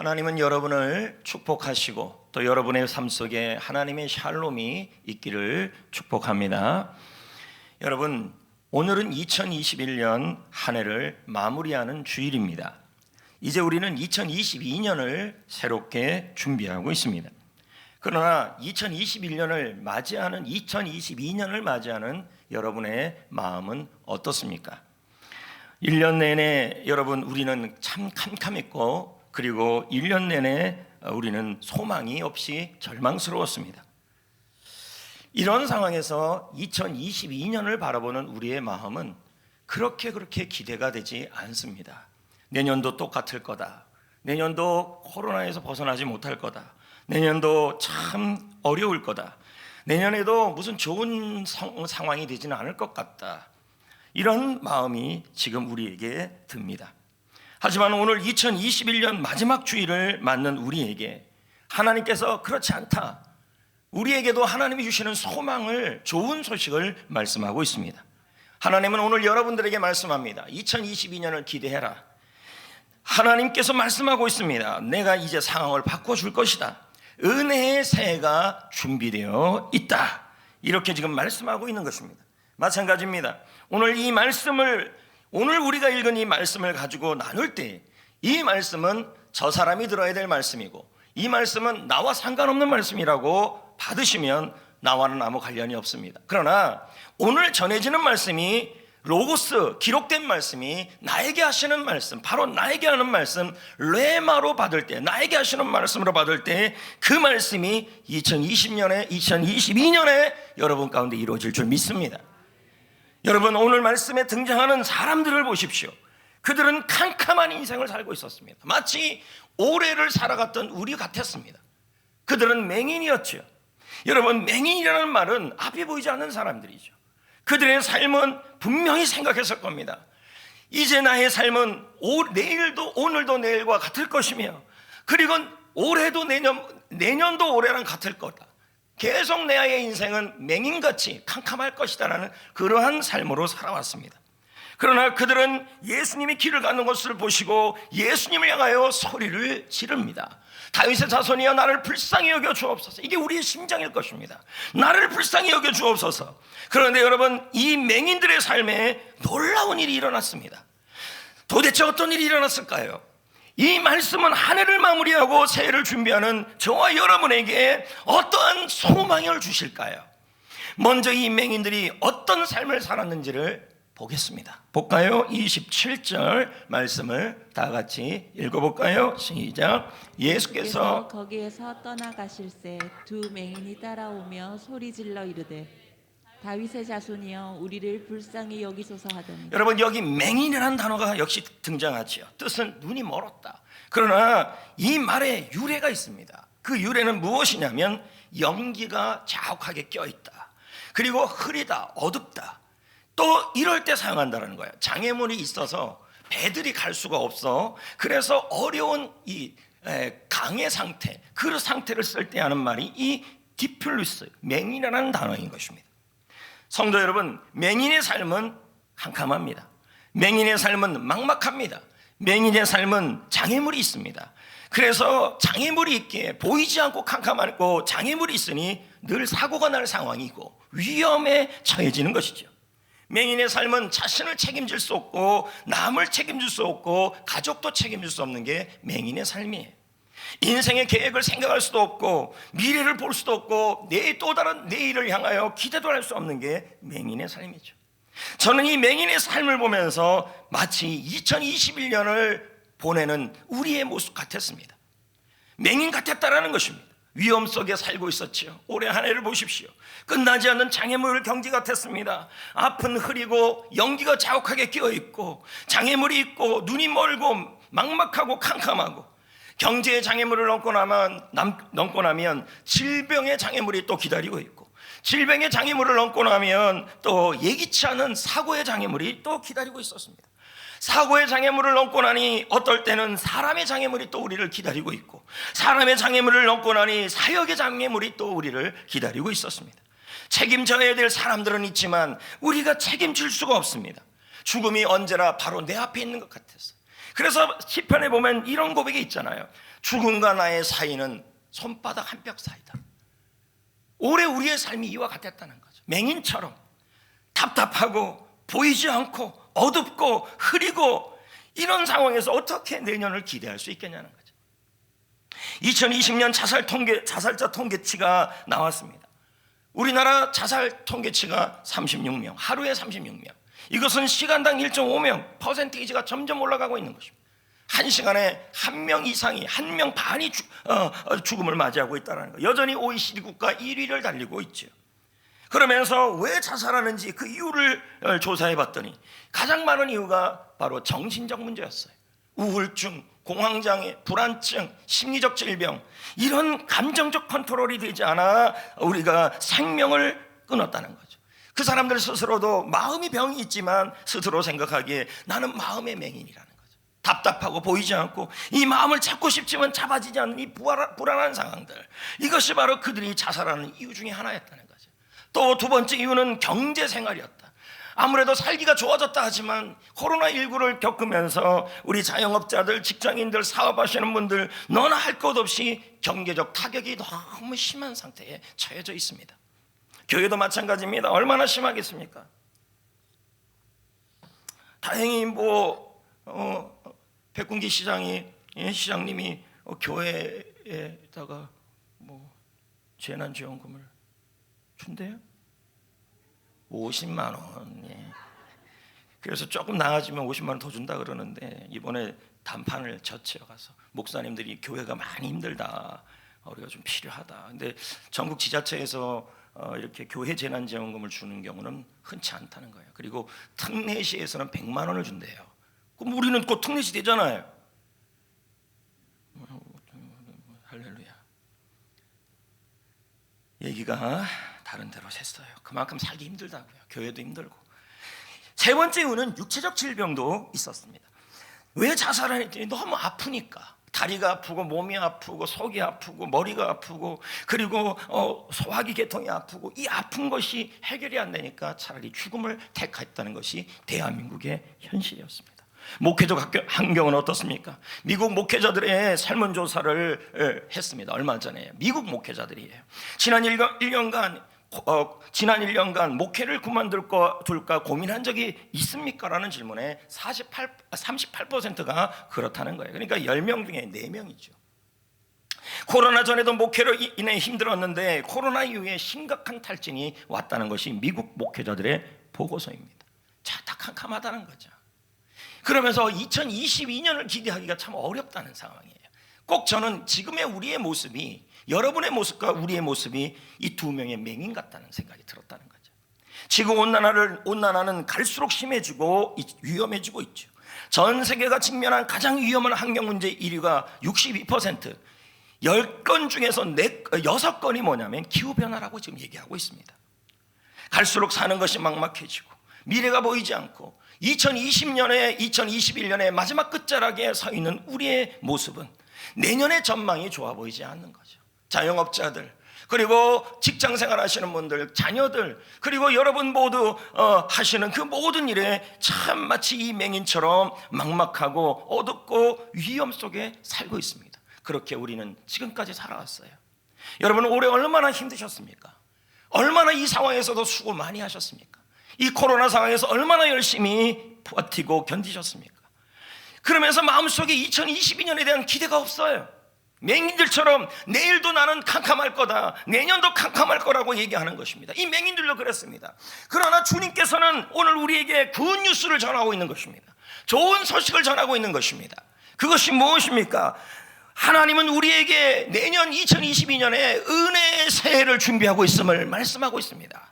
하나님은 여러분을 축복하시고 또 여러분의 삶 속에 하나님의 샬롬이 있기를 축복합니다. 여러분, 오늘은 2021년 한 해를 마무리하는 주일입니다. 이제 우리는 2022년을 새롭게 준비하고 있습니다. 그러나 2021년을 맞이하는 2022년을 맞이하는 여러분의 마음은 어떻습니까? 1년 내내 여러분 우리는 참 캄캄했고, 그리고 1년 내내 우리는 소망이 없이 절망스러웠습니다. 이런 상황에서 2022년을 바라보는 우리의 마음은 그렇게 기대가 되지 않습니다. 내년도 똑같을 거다. 내년도 코로나에서 벗어나지 못할 거다. 내년도 참 어려울 거다. 내년에도 무슨 좋은 상황이 되지는 않을 것 같다. 이런 마음이 지금 우리에게 듭니다. 하지만 오늘 2021년 마지막 주일을 맞는 우리에게 하나님께서 그렇지 않다, 우리에게도 하나님이 주시는 소망을, 좋은 소식을 말씀하고 있습니다. 하나님은 오늘 여러분들에게 말씀합니다. 2022년을 기대해라. 하나님께서 말씀하고 있습니다. 내가 이제 상황을 바꿔줄 것이다. 은혜의 새해가 준비되어 있다. 이렇게 지금 말씀하고 있는 것입니다. 마찬가지입니다. 오늘 이 말씀을, 오늘 우리가 읽은 이 말씀을 가지고 나눌 때 이 말씀은 저 사람이 들어야 될 말씀이고, 이 말씀은 나와 상관없는 말씀이라고 받으시면 나와는 아무 관련이 없습니다. 그러나 오늘 전해지는 말씀이 로고스, 기록된 말씀이 나에게 하시는 말씀, 바로 나에게 하는 말씀, 레마로 받을 때, 나에게 하시는 말씀으로 받을 때 그 말씀이 2020년에 2022년에 여러분 가운데 이루어질 줄 믿습니다. 여러분, 오늘 말씀에 등장하는 사람들을 보십시오. 그들은 캄캄한 인생을 살고 있었습니다. 마치 올해를 살아갔던 우리 같았습니다. 그들은 맹인이었죠. 여러분, 맹인이라는 말은 앞이 보이지 않는 사람들이죠. 그들의 삶은 분명히 생각했을 겁니다. 이제 나의 삶은 내일도 오늘도 내일과 같을 것이며, 그리고 올해도 내년도 올해랑 같을 거다. 계속 내 인생은 맹인같이 캄캄할 것이다라는 그러한 삶으로 살아왔습니다. 그러나 그들은 예수님이 길을 가는 것을 보시고 예수님을 향하여 소리를 지릅니다. 다윗의 자손이여 나를 불쌍히 여겨 주옵소서. 이게 우리의 심정일 것입니다. 나를 불쌍히 여겨 주옵소서. 그런데 여러분, 이 맹인들의 삶에 놀라운 일이 일어났습니다. 도대체 어떤 일이 일어났을까요? 이 말씀은 한 해를 마무리하고 새해를 준비하는 저와 여러분에게 어떠한 소망을 주실까요? 먼저 이 맹인들이 어떤 삶을 살았는지를 보겠습니다. 볼까요? 27절 말씀을 다 같이 읽어볼까요? 시작. 예수께서 거기에서 떠나가실새 두 맹인이 따라오며 소리질러 이르되 다윗의 자손이여 우리를 불쌍히 여기소서 하더니. 여러분, 여기 맹인이라는 단어가 역시 등장하지요. 뜻은 눈이 멀었다. 그러나 이 말에 유래가 있습니다. 그 유래는 무엇이냐면 연기가 자욱하게 껴있다, 그리고 흐리다, 어둡다, 또 이럴 때 사용한다는 거예요. 장애물이 있어서 배들이 갈 수가 없어. 그래서 어려운 이 강의 상태, 그 상태를 쓸 때 하는 말이 이 디플루스, 맹인이라는 단어인 것입니다. 성도 여러분, 맹인의 삶은 캄캄합니다. 맹인의 삶은 막막합니다. 맹인의 삶은 장애물이 있습니다. 그래서 장애물이 있기에 보이지 않고 캄캄하고 장애물이 있으니 늘 사고가 날 상황이고 위험에 처해지는 것이죠. 맹인의 삶은 자신을 책임질 수 없고 남을 책임질 수 없고 가족도 책임질 수 없는 게 맹인의 삶이에요. 인생의 계획을 생각할 수도 없고 미래를 볼 수도 없고 또 다른 내일을 향하여 기대도 할 수 없는 게 맹인의 삶이죠. 저는 이 맹인의 삶을 보면서 마치 2021년을 보내는 우리의 모습 같았습니다. 맹인 같았다라는 것입니다. 위험 속에 살고 있었지요. 올해 한 해를 보십시오. 끝나지 않는 장애물 경지 같았습니다. 앞은 흐리고 연기가 자욱하게 끼어있고 장애물이 있고 눈이 멀고 막막하고 캄캄하고, 경제의 장애물을 넘고 나면 질병의 장애물이 또 기다리고 있고, 질병의 장애물을 넘고 나면 또 예기치 않은 사고의 장애물이 또 기다리고 있었습니다. 사고의 장애물을 넘고 나니 어떨 때는 사람의 장애물이 또 우리를 기다리고 있고, 사람의 장애물을 넘고 나니 사역의 장애물이 또 우리를 기다리고 있었습니다. 책임져야 될 사람들은 있지만 우리가 책임질 수가 없습니다. 죽음이 언제나 바로 내 앞에 있는 것 같아서 그래서 시편에 보면 이런 고백이 있잖아요. 죽음과 나의 사이는 손바닥 한 뼘 사이다. 올해 우리의 삶이 이와 같았다는 거죠. 맹인처럼 답답하고 보이지 않고 어둡고 흐리고 이런 상황에서 어떻게 내년을 기대할 수 있겠냐는 거죠. 2020년 자살자 통계치가 나왔습니다. 우리나라 자살 통계치가 36명, 하루에 36명. 이것은 시간당 1.5명, 퍼센테이지가 점점 올라가고 있는 것입니다. 한 시간에 한 명 이상이, 한 명 반이 죽음을 맞이하고 있다는 거. 여전히 OECD 국가 1위를 달리고 있죠. 그러면서 왜 자살하는지 그 이유를 조사해 봤더니 가장 많은 이유가 바로 정신적 문제였어요. 우울증, 공황장애, 불안증, 심리적 질병, 이런 감정적 컨트롤이 되지 않아 우리가 생명을 끊었다는 거죠. 그 사람들 스스로도 마음이 병이 있지만 스스로 생각하기에 나는 마음의 맹인이라는 거죠. 답답하고 보이지 않고 이 마음을 잡고 싶지만 잡아지지 않는 이 불안한 상황들, 이것이 바로 그들이 자살하는 이유 중에 하나였다는 거죠. 또 두 번째 이유는 경제 생활이었다. 아무래도 살기가 좋아졌다 하지만 코로나19를 겪으면서 우리 자영업자들, 직장인들, 사업하시는 분들 너나 할 것 없이 경제적 타격이 너무 심한 상태에 처해져 있습니다. 교회도 마찬가지입니다. 얼마나 심하겠습니까? 다행히 백군기 시장님이 교회에다가 재난지원금을 준대요. 50만 원. 예. 그래서 조금 나아지면 50만 원 더 준다 그러는데 이번에 단판을 젖혀 가서 목사님들이 교회가 많이 힘들다, 우리가 좀 필요하다. 근데 전국 지자체에서 이렇게 교회 재난지원금을 주는 경우는 흔치 않다는 거예요. 그리고 특례시에서는 100만 원을 준대요. 그럼 우리는 곧 특례시 되잖아요. 할렐루야. 얘기가 다른 데로 샜어요. 그만큼 살기 힘들다고요. 교회도 힘들고. 세 번째 이유는 육체적 질병도 있었습니다. 왜 자살을 했더니 너무 아프니까. 다리가 아프고 몸이 아프고 속이 아프고 머리가 아프고 그리고 소화기 계통이 아프고 이 아픈 것이 해결이 안 되니까 차라리 죽음을 택했다는 것이 대한민국의 현실이었습니다. 목회적 환경은 어떻습니까? 미국 목회자들의 설문조사를 했습니다. 얼마 전에 미국 목회자들이에요. 지난 1년간 목회를 그만둘까 고민한 적이 있습니까? 라는 질문에 38%가 그렇다는 거예요. 그러니까 10명 중에 4명이죠. 코로나 전에도 목회로 인해 힘들었는데 코로나 이후에 심각한 탈진이 왔다는 것이 미국 목회자들의 보고서입니다. 자, 다 캄캄하다는 거죠. 그러면서 2022년을 기대하기가 참 어렵다는 상황이에요. 꼭 저는 지금의 우리의 모습이, 여러분의 모습과 우리의 모습이 이 두 명의 맹인 같다는 생각이 들었다는 거죠. 지금 온난화는 갈수록 심해지고 위험해지고 있죠. 전 세계가 직면한 가장 위험한 환경 문제 1위가 62%, 10건 중에서 6건이 뭐냐면 기후변화라고 지금 얘기하고 있습니다. 갈수록 사는 것이 막막해지고 미래가 보이지 않고 2021년의 마지막 끝자락에 서 있는 우리의 모습은 내년의 전망이 좋아 보이지 않는 거죠. 자영업자들, 그리고 직장생활 하시는 분들, 자녀들, 그리고 여러분 모두 하시는 그 모든 일에 참 마치 이 맹인처럼 막막하고 어둡고 위험 속에 살고 있습니다. 그렇게 우리는 지금까지 살아왔어요. 여러분 올해 얼마나 힘드셨습니까? 얼마나 이 상황에서도 수고 많이 하셨습니까? 이 코로나 상황에서 얼마나 열심히 버티고 견디셨습니까? 그러면서 마음속에 2022년에 대한 기대가 없어요. 맹인들처럼 내일도 나는 캄캄할 거다, 내년도 캄캄할 거라고 얘기하는 것입니다. 이 맹인들도 그랬습니다. 그러나 주님께서는 오늘 우리에게 굿 뉴스를 전하고 있는 것입니다. 좋은 소식을 전하고 있는 것입니다. 그것이 무엇입니까? 하나님은 우리에게 내년 2022년에 은혜의 새해를 준비하고 있음을 말씀하고 있습니다.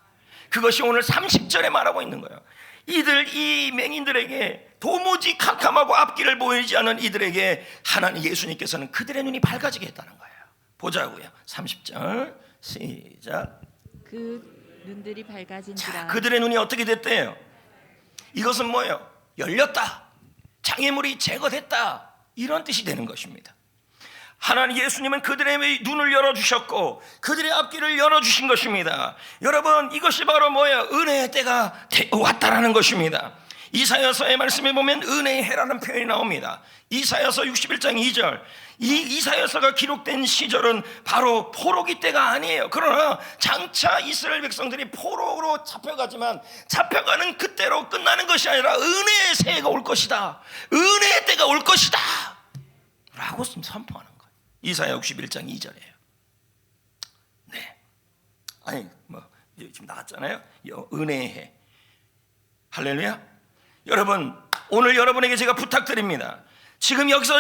그것이 오늘 30절에 말하고 있는 거예요. 이 맹인들에게 도무지 캄캄하고 앞길을 보이지 않는 이들에게 하나님 예수님께서는 그들의 눈이 밝아지게 했다는 거예요. 보자고요. 30절 시작. 그 눈들이 밝아진지라. 자, 그들의 눈이 어떻게 됐대요? 이것은 뭐예요? 열렸다, 장애물이 제거됐다, 이런 뜻이 되는 것입니다. 하나님 예수님은 그들의 눈을 열어주셨고 그들의 앞길을 열어주신 것입니다. 여러분 이것이 바로 뭐예요? 은혜의 때가 왔다라는 것입니다. 이사야서의 말씀에 보면 은혜의 해라는 표현이 나옵니다. 이사야서 61장 2절. 이 이사야서가 기록된 시절은 바로 포로기 때가 아니에요. 그러나 장차 이스라엘 백성들이 포로로 잡혀가지만 잡혀가는 그때로 끝나는 것이 아니라 은혜의 새해가 올 것이다, 은혜의 때가 올 것이다 라고 선포하는 거예요. 이사야 61장 2절이에요. 네. 아니 지금 나왔잖아요. 은혜의 해. 할렐루야. 여러분, 오늘 여러분에게 제가 부탁드립니다. 지금 여기서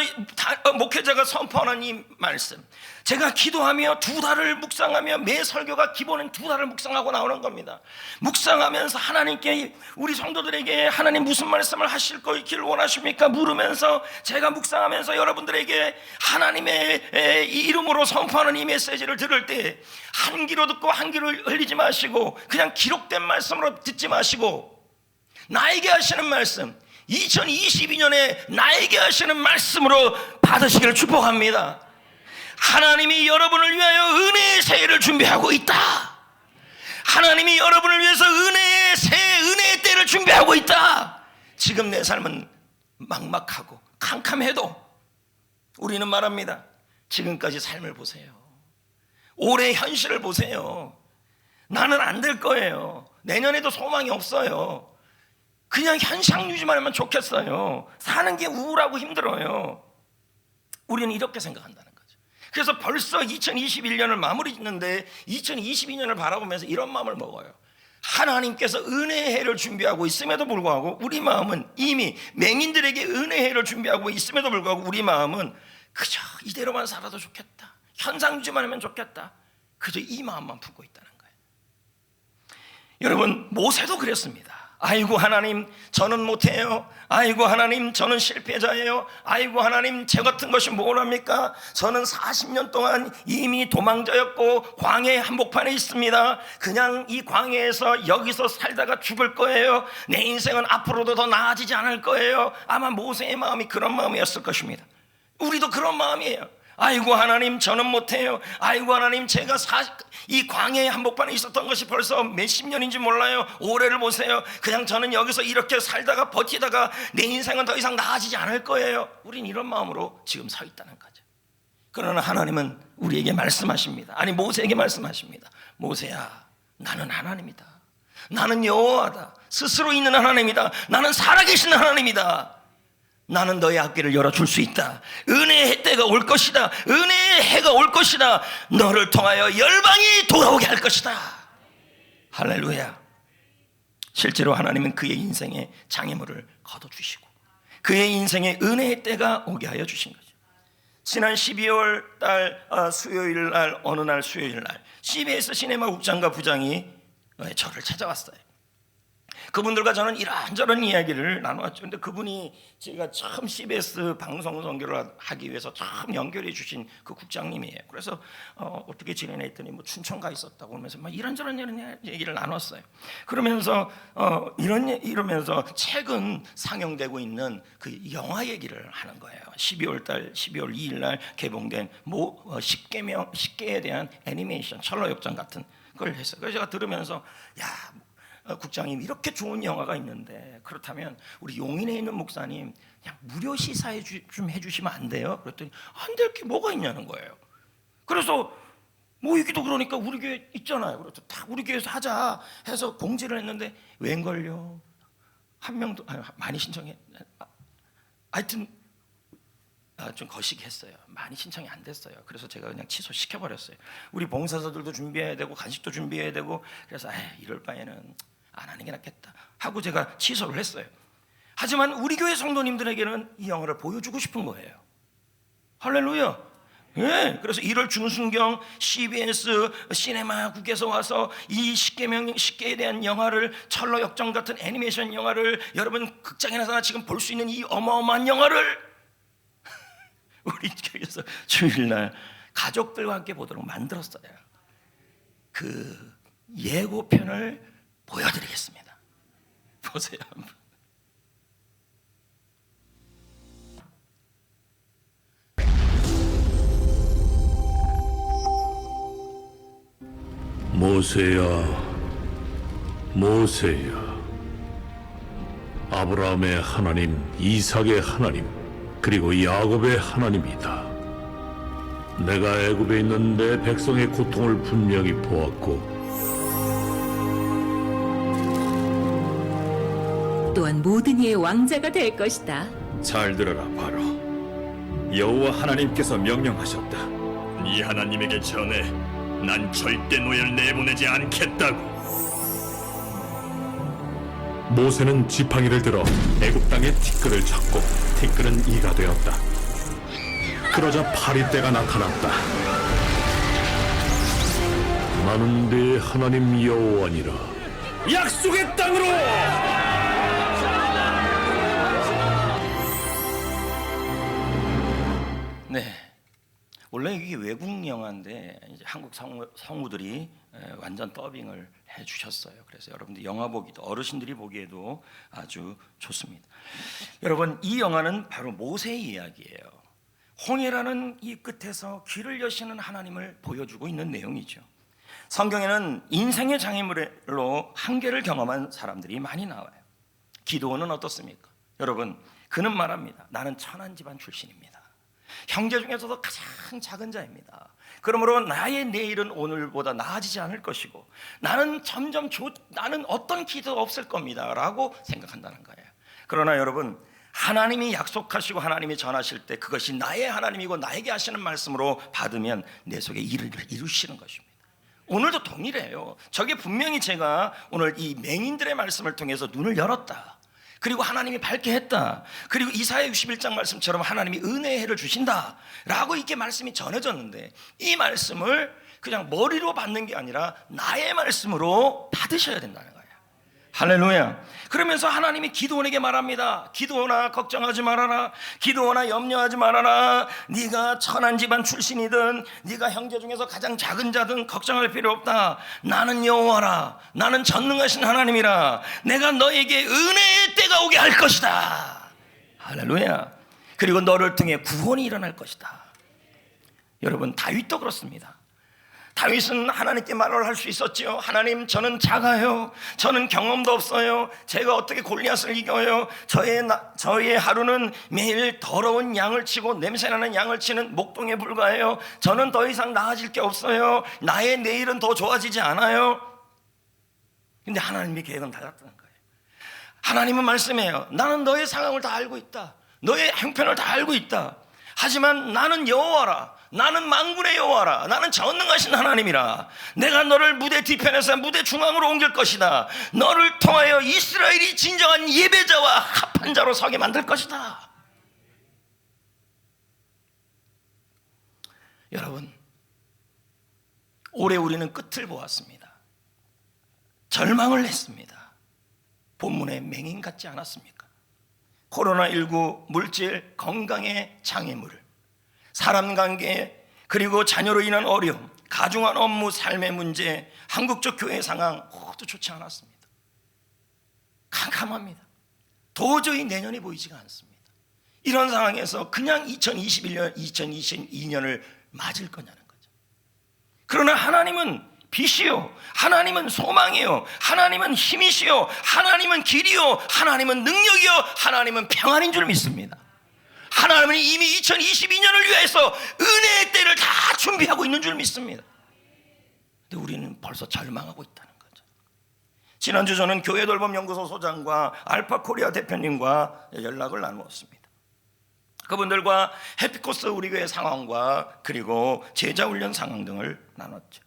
목회자가 선포하는 이 말씀, 제가 기도하며 2달을 묵상하며 매 설교가 기본은 2달을 묵상하고 나오는 겁니다. 묵상하면서 하나님께, 우리 성도들에게 하나님 무슨 말씀을 하실 길 원하십니까? 물으면서 제가 묵상하면서 여러분들에게 하나님의 이 이름으로 선포하는 이 메시지를 들을 때 한 귀로 듣고 한 귀로 흘리지 마시고 그냥 기록된 말씀으로 듣지 마시고 나에게 하시는 말씀, 2022년에 나에게 하시는 말씀으로 받으시기를 축복합니다. 하나님이 여러분을 위하여 은혜의 새해를 준비하고 있다. 하나님이 여러분을 위해서 은혜의 새해, 은혜의 때를 준비하고 있다. 지금 내 삶은 막막하고 캄캄해도 우리는 말합니다. 지금까지 삶을 보세요. 올해의 현실을 보세요. 나는 안 될 거예요. 내년에도 소망이 없어요. 그냥 현상 유지만 하면 좋겠어요. 사는 게 우울하고 힘들어요. 우리는 이렇게 생각한다는 거죠. 그래서 벌써 2021년을 마무리 짓는데 2022년을 바라보면서 이런 마음을 먹어요. 하나님께서 은혜의 해를 준비하고 있음에도 불구하고 우리 마음은 이미 맹인들에게 은혜의 해를 준비하고 있음에도 불구하고 우리 마음은 그저 이대로만 살아도 좋겠다, 현상 유지만 하면 좋겠다, 그저 이 마음만 품고 있다는 거예요. 여러분, 모세도 그랬습니다. 아이고 하나님, 저는 못해요. 아이고 하나님, 저는 실패자예요. 아이고 하나님, 저 같은 것이 뭐랍니까? 저는 40년 동안 이미 도망자였고 광야의 한복판에 있습니다. 그냥 이 광야에서 여기서 살다가 죽을 거예요. 내 인생은 앞으로도 더 나아지지 않을 거예요. 아마 모세의 마음이 그런 마음이었을 것입니다. 우리도 그런 마음이에요. 아이고 하나님, 저는 못해요. 아이고 하나님, 제가 이 광야의 한복판에 있었던 것이 벌써 몇십 년인지 몰라요. 올해를 보세요. 그냥 저는 여기서 이렇게 살다가 버티다가 내 인생은 더 이상 나아지지 않을 거예요. 우린 이런 마음으로 지금 서 있다는 거죠. 그러나 하나님은 우리에게 말씀하십니다. 아니, 모세에게 말씀하십니다. 모세야, 나는 하나님이다. 나는 여호와다. 스스로 있는 하나님이다. 나는 살아계신 하나님이다. 나는 너의 앞길을 열어줄 수 있다. 은혜의 때가 올 것이다. 은혜의 해가 올 것이다. 너를 통하여 열방이 돌아오게 할 것이다. 할렐루야. 실제로 하나님은 그의 인생에 장애물을 걷어주시고 그의 인생에 은혜의 때가 오게 하여 주신 거죠. 지난 12월 달 수요일 날, 어느 날 수요일 날 CBS 시네마 국장과 부장이 저를 찾아왔어요. 그분들과 저는 이런저런 이야기를 나누었죠. 근데 그분이 제가 처음 CBS 방송 선교를 하기 위해서 처음 연결해 주신 그 국장님이에요. 그래서 어떻게 지내냐 했더니 뭐 춘천 가 있었다고 하면서 막 이런저런 얘기를 나눴어요. 그러면서 이러면서 최근 상영되고 있는 그 영화 얘기를 하는 거예요. 12월 2일 날 개봉된 십계에 대한 애니메이션 철로 역전 같은 걸 했어요. 그래서 제가 들으면서 국장님, 이렇게 좋은 영화가 있는데 그렇다면 우리 용인에 있는 목사님 그냥 무료 시사해 좀 해주시면 안 돼요? 그랬더니 안 될 게 뭐가 있냐는 거예요. 그래서 모이기도 그러니까 우리 교회 있잖아요. 그래서 다 우리 교회에서 하자 해서 공지를 했는데 웬걸요? 한 명도 많이 신청해. 하여튼 좀 거시기했어요. 많이 신청이 안 됐어요. 그래서 제가 그냥 취소시켜버렸어요. 우리 봉사자들도 준비해야 되고 간식도 준비해야 되고 그래서 이럴 바에는 안 하는 게 낫겠다 하고 제가 취소를 했어요. 하지만 우리 교회 성도님들에게는 이 영화를 보여주고 싶은 거예요. 할렐루야. 예, 그래서 1월 중순경 CBS 시네마국에서 와서 이 십계에 대한 영화를, 철로 역전 같은 애니메이션 영화를 여러분 극장에 나서 지금 볼 수 있는 이 어마어마한 영화를 우리 교회에서 주일날 가족들과 함께 보도록 만들었어요. 그 예고편을 보여드리겠습니다. 보세요. 모세야, 모세야, 아브라함의 하나님, 이삭의 하나님, 그리고 야곱의 하나님이다. 내가 애굽에 있는 내 백성의 고통을 분명히 보았고 또한 모든 이의 왕자가 될 것이다. 잘 들어라 바로. 여호와 하나님께서 명령하셨다. 네 하나님에게 전해 난 절대 노예를 내보내지 않겠다고. 모세는 지팡이를 들어 애굽 땅의 티끌을 잡고 티끌은 이가 되었다. 그러자 파리떼가 나타났다. 나는 네 하나님 여호와니라. 약속의 땅으로! 네, 원래 이게 외국 영화인데 이제 한국 성우들이 완전 더빙을 해주셨어요. 그래서 여러분들 영화 보기도 어르신들이 보기에도 아주 좋습니다. 여러분, 이 영화는 바로 모세의 이야기예요. 홍해라는 이 끝에서 길을 여시는 하나님을 보여주고 있는 내용이죠. 성경에는 인생의 장애물로 한계를 경험한 사람들이 많이 나와요. 기드온은 어떻습니까? 여러분, 그는 말합니다. 나는 천한 집안 출신입니다. 형제 중에서도 가장 작은 자입니다. 그러므로 나의 내일은 오늘보다 나아지지 않을 것이고 나는 나는 어떤 기도 없을 겁니다 라고 생각한다는 거예요. 그러나 여러분, 하나님이 약속하시고 하나님이 전하실 때 그것이 나의 하나님이고 나에게 하시는 말씀으로 받으면 내 속에 일을 이루시는 것입니다. 오늘도 동일해요. 저게 분명히 제가 오늘 이 맹인들의 말씀을 통해서 눈을 열었다. 그리고 하나님이 밝게 했다. 그리고 이사야 61장 말씀처럼 하나님이 은혜의 해를 주신다 라고 이렇게 말씀이 전해졌는데, 이 말씀을 그냥 머리로 받는 게 아니라 나의 말씀으로 받으셔야 된다는 거예요. 할렐루야. 그러면서 하나님이 기드온에게 말합니다. 기드온아, 걱정하지 말아라. 기드온아, 염려하지 말아라. 네가 천한 집안 출신이든 네가 형제 중에서 가장 작은 자든 걱정할 필요 없다. 나는 여호와라. 나는 전능하신 하나님이라. 내가 너에게 은혜의 때가 오게 할 것이다. 할렐루야. 그리고 너를 통해 구원이 일어날 것이다. 여러분, 다윗도 그렇습니다. 다윗은 하나님께 말을 할 수 있었죠. 하나님, 저는 작아요. 저는 경험도 없어요. 제가 어떻게 골리앗을 이겨요? 저의 하루는 매일 더러운 양을 치고 냄새나는 양을 치는 목동에 불과해요. 저는 더 이상 나아질 게 없어요. 나의 내일은 더 좋아지지 않아요. 근데 하나님의 계획은 달랐다는 거예요. 하나님은 말씀해요. 나는 너의 상황을 다 알고 있다. 너의 형편을 다 알고 있다. 하지만 나는 여호와라. 나는 만군의 여호와라. 나는 전능하신 하나님이라. 내가 너를 무대 뒤편에서 무대 중앙으로 옮길 것이다. 너를 통하여 이스라엘이 진정한 예배자와 합한 자로 서게 만들 것이다. 여러분, 올해 우리는 끝을 보았습니다. 절망을 했습니다. 본문에 맹인 같지 않았습니까? 코로나19, 물질, 건강의 장애물, 사람 관계, 그리고 자녀로 인한 어려움, 가중한 업무, 삶의 문제, 한국적 교회 상황 모두 좋지 않았습니다. 캄캄합니다. 도저히 내년이 보이지가 않습니다. 이런 상황에서 그냥 2021년, 2022년을 맞을 거냐는 거죠. 그러나 하나님은 빛이요, 하나님은 소망이요, 하나님은 힘이시요, 하나님은 길이요, 하나님은 능력이요, 하나님은 평안인 줄 믿습니다. 하나님은 이미 2022년을 위해서 은혜의 때를 다 준비하고 있는 줄 믿습니다. 근데 우리는 벌써 절망하고 있다는 거죠. 지난주 저는 교회 돌봄 연구소 소장과 알파 코리아 대표님과 연락을 나누었습니다. 그분들과 해피코스 우리 교회 상황과 그리고 제자 훈련 상황 등을 나눴죠.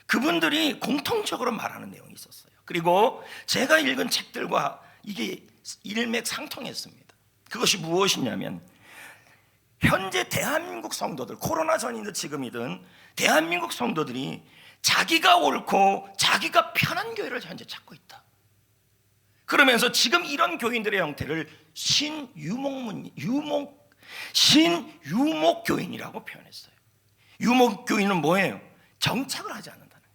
그분들이 공통적으로 말하는 내용이 있었어요. 그리고 제가 읽은 책들과 이게 일맥상통했습니다. 그것이 무엇이냐면, 현재 대한민국 성도들, 코로나 전이든 지금이든 대한민국 성도들이 자기가 옳고 자기가 편한 교회를 현재 찾고 있다. 그러면서 지금 이런 교인들의 형태를 신유목 교인이라고 표현했어요. 유목 교인은 뭐예요? 정착을 하지 않는다는 거죠.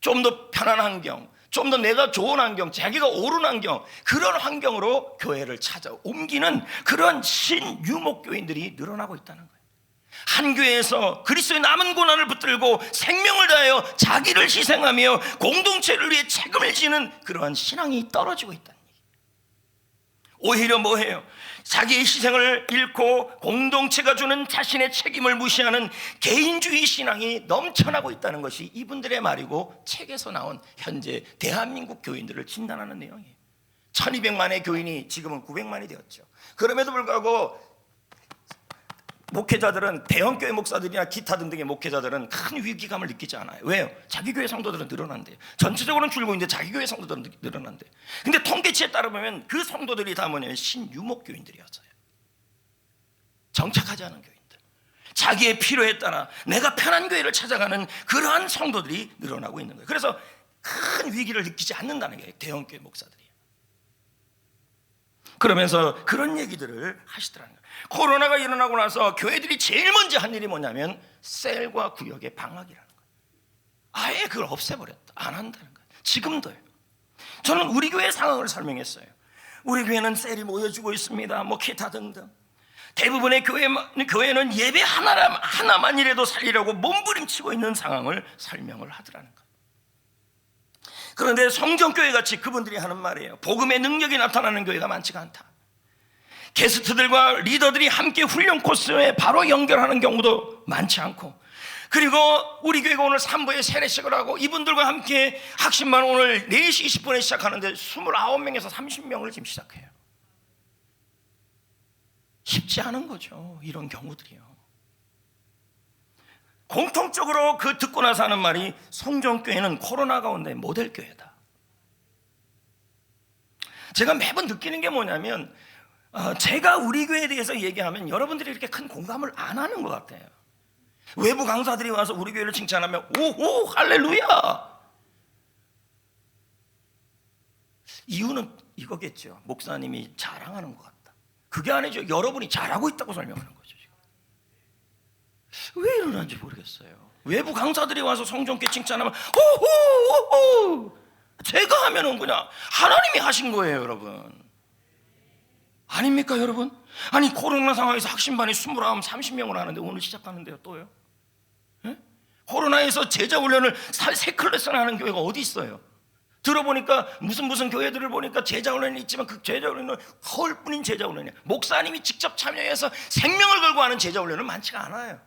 좀 더 편한 환경, 좀 더 내가 좋은 환경, 자기가 옳은 환경, 그런 환경으로 교회를 찾아 옮기는 그런 신유목교인들이 늘어나고 있다는 거예요. 한 교회에서 그리스도의 남은 고난을 붙들고 생명을 다하여 자기를 희생하며 공동체를 위해 책임을 지는 그러한 신앙이 떨어지고 있다는 얘기예요. 2021년을 위해서 은혜의 때를 다 준비하고 있는 줄 믿습니다. 오히려 뭐해요? 자기의 희생을 잃고 공동체가 주는 자신의 책임을 무시하는 개인주의 신앙이 넘쳐나고 있다는 것이 이분들의 말이고, 책에서 나온 현재 대한민국 교인들을 진단하는 내용이에요. 1200만의 교인이 지금은 900만이 되었죠. 그럼에도 불구하고 목회자들은, 대형교회 목사들이나 기타 등등의 목회자들은 큰 위기감을 느끼지 않아요. 왜요? 자기 교회 성도들은 늘어난대요. 전체적으로는 줄고 있는데 자기 교회 성도들은 늘어난대요. 근데 통계치에 따르면 그 성도들이 다 뭐냐면 신유목교인들이었어요. 정착하지 않은 교인들, 자기의 필요에 따라 내가 편한 교회를 찾아가는 그러한 성도들이 늘어나고 있는 거예요. 그래서 큰 위기를 느끼지 않는다는 게 대형교회 목사들이에요. 그러면서 그런 얘기들을 하시더라는 거예요. 코로나가 일어나고 나서 교회들이 제일 먼저 한 일이 뭐냐면 셀과 구역의 방학이라는 거예요. 아예 그걸 없애버렸다. 안 한다는 거예요. 지금도요. 저는 우리 교회 상황을 설명했어요. 우리 교회는 셀이 모여주고 있습니다. 뭐 기타 등등. 대부분의 교회는 예배 하나만이라도 살리려고 몸부림치고 있는 상황을 설명을 하더라는 거예요. 그런데 성전교회 같이 그분들이 하는 말이에요. 복음의 능력이 나타나는 교회가 많지가 않다. 게스트들과 리더들이 함께 훈련 코스에 바로 연결하는 경우도 많지 않고, 그리고 우리 교회가 오늘 3부에 세례식을 하고 이분들과 함께 학신반 오늘 4시 20분에 시작하는데 29명에서 30명을 지금 시작해요. 쉽지 않은 거죠. 이런 경우들이요. 공통적으로 그 듣고 나서 하는 말이, 성전교회는 코로나 가운데 모델교회다. 제가 매번 느끼는 게 뭐냐면, 제가 우리 교회에 대해서 얘기하면 여러분들이 이렇게 큰 공감을 안 하는 것 같아요. 외부 강사들이 와서 우리 교회를 칭찬하면 오호 할렐루야. 이유는 이거겠죠. 목사님이 자랑하는 것 같다. 그게 아니죠. 여러분이 잘하고 있다고 설명하는 거죠. 지금 왜 이러는지 모르겠어요. 외부 강사들이 와서 성전교회 칭찬하면 오호, 제가 하면은 그냥 하나님이 하신 거예요, 여러분. 아닙니까, 여러분? 아니, 코로나 상황에서 학신반이 29, 30명을 하는데 오늘 시작하는데요, 또요? 예? 코로나에서 제자 훈련을 3클래스나 하는 교회가 어디 있어요? 들어보니까 무슨 교회들을 보니까 제자 훈련이 있지만 그 제자 훈련은 허울뿐인 제자 훈련이에요. 목사님이 직접 참여해서 생명을 걸고 하는 제자 훈련은 많지가 않아요.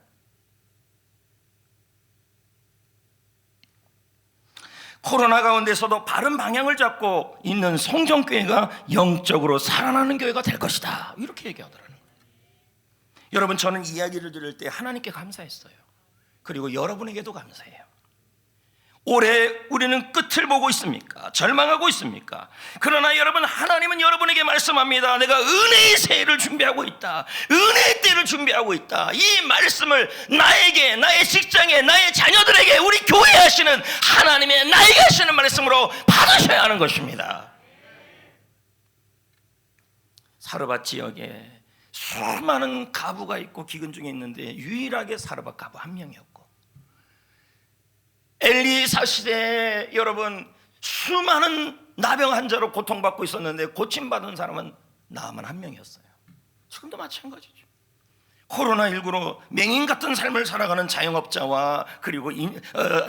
코로나 가운데서도 바른 방향을 잡고 있는 성전교회가 영적으로 살아나는 교회가 될 것이다, 이렇게 얘기하더라는 거예요. 여러분, 저는 이야기를 들을 때 하나님께 감사했어요. 그리고 여러분에게도 감사해요. 올해 우리는 끝을 보고 있습니까? 절망하고 있습니까? 그러나 여러분, 하나님은 여러분에게 말씀합니다. 내가 은혜의 새해를 준비하고 있다. 은혜의 때를 준비하고 있다. 이 말씀을 나에게, 나의 직장에, 나의 자녀들에게, 우리 교회에 하시는 하나님의 나에게 하시는 말씀으로 받으셔야 하는 것입니다. 사르밧 지역에 수많은 가부가 있고 기근 중에 있는데 유일하게 사르밧 가부 한 명이었고, 엘리사 시대에 여러분 수많은 나병 환자로 고통받고 있었는데 고침받은 사람은 나만 한 명이었어요. 지금도 마찬가지죠. 코로나19로 맹인 같은 삶을 살아가는 자영업자와 그리고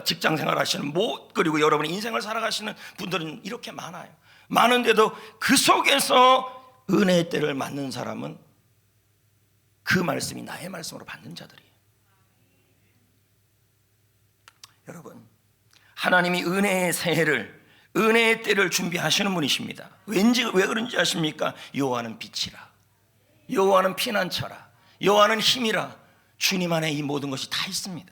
직장생활 하시는 그리고 여러분의 인생을 살아가시는 분들은 이렇게 많아요. 많은데도 그 속에서 은혜의 때를 맞는 사람은 그 말씀이 나의 말씀으로 받는 자들이에요. 여러분, 하나님이 은혜의 새해를, 은혜의 때를 준비하시는 분이십니다. 왜 그런지 아십니까? 여호와는 빛이라, 여호와는 피난처라, 여호와는 힘이라, 주님 안에 이 모든 것이 다 있습니다.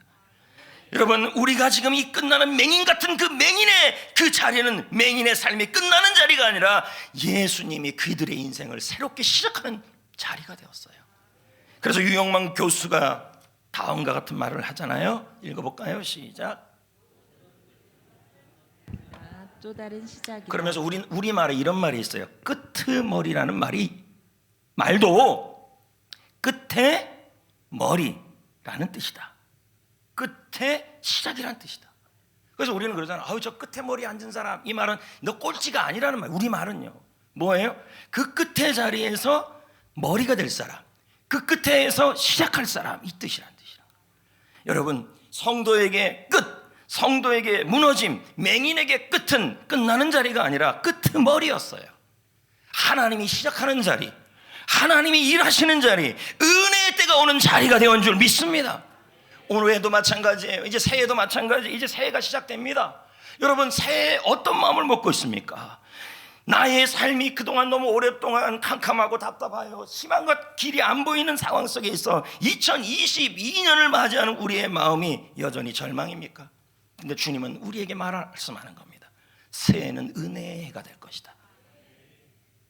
여러분, 우리가 지금 이 끝나는 맹인 같은 그 맹인의 그 자리는 맹인의 삶이 끝나는 자리가 아니라 예수님이 그들의 인생을 새롭게 시작하는 자리가 되었어요. 그래서 유영만 교수가 다음과 같은 말을 하잖아요. 읽어볼까요? 시작. 또 다른 시작이다. 그러면서 우리 말에 이런 말이 있어요. 끄트머리라는 말도 끝에 머리라는 뜻이다. 끝에 시작이라는 뜻이다. 그래서 우리는 그러잖아요. 아유, 저 끝에 머리 앉은 사람, 이 말은 너 꼴찌가 아니라는 말. 우리 말은요, 뭐예요? 그 끝에 자리에서 머리가 될 사람, 그 끝에서 시작할 사람, 이 뜻이란 뜻이라. 여러분, 성도에게 끝, 성도에게 무너짐, 맹인에게 끝은 끝나는 자리가 아니라 끄트머리였어요. 하나님이 시작하는 자리, 하나님이 일하시는 자리, 은혜의 때가 오는 자리가 되어온 줄 믿습니다. 오늘에도 마찬가지예요. 이제 새해도 마찬가지. 이제 새해가 시작됩니다. 여러분, 새해 어떤 마음을 먹고 있습니까? 나의 삶이 그동안 너무 오랫동안 캄캄하고 답답하여 희망과 길이 안 보이는 상황 속에 있어 2022년을 맞이하는 우리의 마음이 여전히 절망입니까? 근데 주님은 우리에게 말씀하는 겁니다. 새해는 은혜의 해가 될 것이다.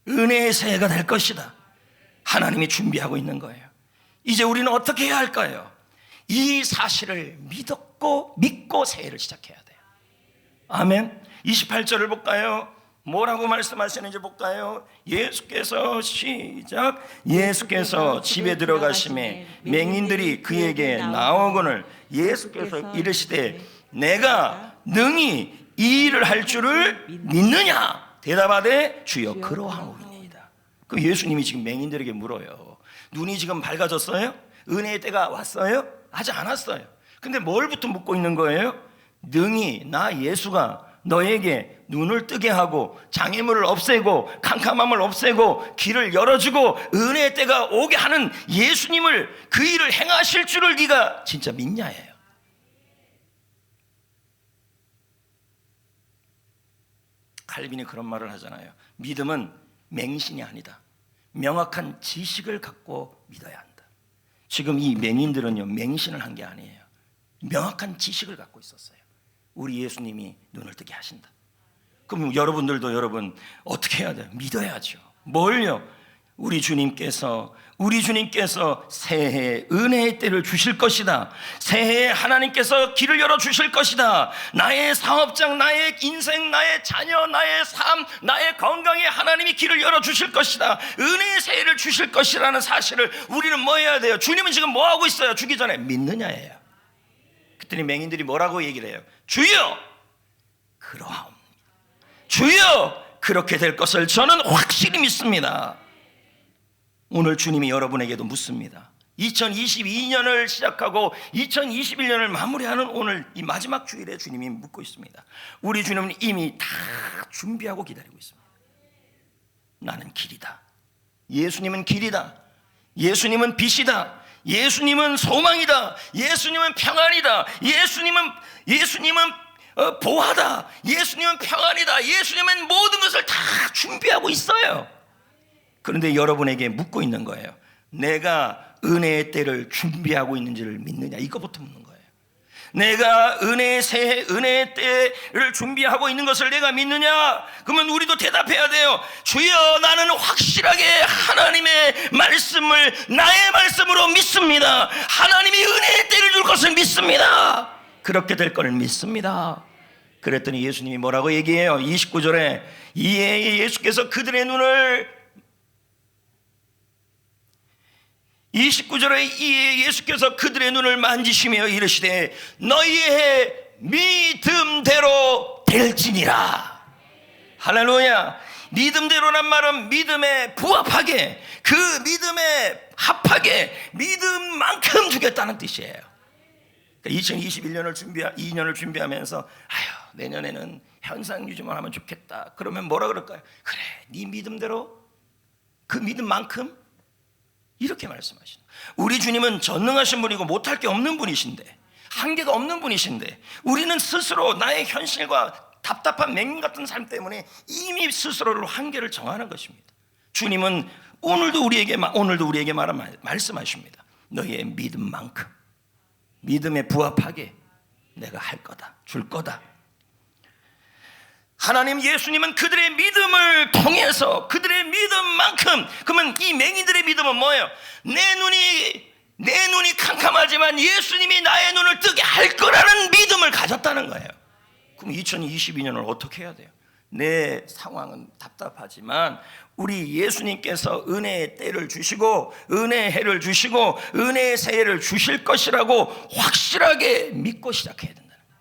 은혜의 새해가 될 것이다. 하나님이 준비하고 있는 거예요. 이제 우리는 어떻게 해야 할까요? 이 사실을 믿고 새해를 시작해야 돼요. 아멘. 28절을 볼까요? 뭐라고 말씀하시는지 볼까요? 예수께서 집에 들어가심에 맹인들이 그에게 나오거늘 예수께서 이르시되 내가 능히 이 일을 할 줄을 믿느냐? 대답하되 주여 그러하오이니이다. 그 예수님이 지금 맹인들에게 물어요. 눈이 지금 밝아졌어요? 은혜의 때가 왔어요? 아직 안 왔어요. 근데 뭘부터 묻고 있는 거예요? 능히 나 예수가 너에게 눈을 뜨게 하고 장애물을 없애고 캄캄함을 없애고 길을 열어주고 은혜의 때가 오게 하는 예수님을, 그 일을 행하실 줄을 네가 진짜 믿냐예요. 칼빈이 그런 말을 하잖아요. 믿음은 맹신이 아니다. 명확한 지식을 갖고 믿어야 한다. 지금 이 맹인들은요, 맹신을 한 게 아니에요. 명확한 지식을 갖고 있었어요. 우리 예수님이 눈을 뜨게 하신다. 그럼 여러분들도 어떻게 해야 돼요? 믿어야죠. 뭘요? 우리 주님께서 새해에 은혜의 때를 주실 것이다. 새해에 하나님께서 길을 열어주실 것이다. 나의 사업장, 나의 인생, 나의 자녀, 나의 삶, 나의 건강에 하나님이 길을 열어주실 것이다. 은혜의 새해를 주실 것이라는 사실을 우리는 뭐 해야 돼요? 주님은 지금 뭐 하고 있어요? 주기 전에 믿느냐예요. 그랬더니 맹인들이 뭐라고 얘기를 해요? 주여 그러하옵니다. 주여 그렇게 될 것을 저는 확실히 믿습니다. 오늘 주님이 여러분에게도 묻습니다. 2022년을 시작하고 2021년을 마무리하는 오늘 이 마지막 주일에 주님이 묻고 있습니다. 우리 주님은 이미 다 준비하고 기다리고 있습니다. 나는 길이다. 예수님은 길이다. 예수님은 빛이다. 예수님은 소망이다. 예수님은 평안이다. 예수님은 보화다. 예수님은 평안이다. 예수님은 모든 것을 다 준비하고 있어요. 그런데 여러분에게 묻고 있는 거예요. 내가 은혜의 때를 준비하고 있는지를 믿느냐? 이거부터 묻는 거예요. 내가 은혜의 때를 준비하고 있는 것을 내가 믿느냐? 그러면 우리도 대답해야 돼요. 주여 나는 확실하게 하나님의 말씀을 나의 말씀으로 믿습니다. 하나님이 은혜의 때를 줄 것을 믿습니다. 그렇게 될 것을 믿습니다. 그랬더니 예수님이 뭐라고 얘기해요? 29절에 이에 예수께서 그들의 눈을 29절에 이에 예수께서 그들의 눈을 만지시며 이르시되 너희의 믿음대로 될지니라. 할렐루야. 믿음대로란 말은 믿음에 부합하게, 그 믿음에 합하게 믿음만큼 주겠다는 뜻이에요. 그러니까 2021년을 준비하면서 내년에는 현상 유지만 하면 좋겠다. 그러면 뭐라 그럴까요? 그래, 네 믿음대로 그 믿음만큼 이렇게 말씀하시는. 우리 주님은 전능하신 분이고 못할 게 없는 분이신데, 한계가 없는 분이신데, 우리는 스스로 나의 현실과 답답한 맹인 같은 삶 때문에 이미 스스로를 한계를 정하는 것입니다. 주님은 오늘도 우리에게 말씀하십니다. 너희의 믿음만큼, 믿음에 부합하게 내가 할 거다, 줄 거다. 하나님 예수님은 그들의 믿음을 통해서 그들의 믿음만큼, 그러면 이 맹인들의 믿음은 뭐예요? 내 눈이 캄캄하지만 예수님이 나의 눈을 뜨게 할 거라는 믿음을 가졌다는 거예요. 그럼 2022년을 어떻게 해야 돼요? 내 상황은 답답하지만 우리 예수님께서 은혜의 때를 주시고 은혜의 해를 주시고 은혜의 새해를 주실 것이라고 확실하게 믿고 시작해야 된다는 거예요.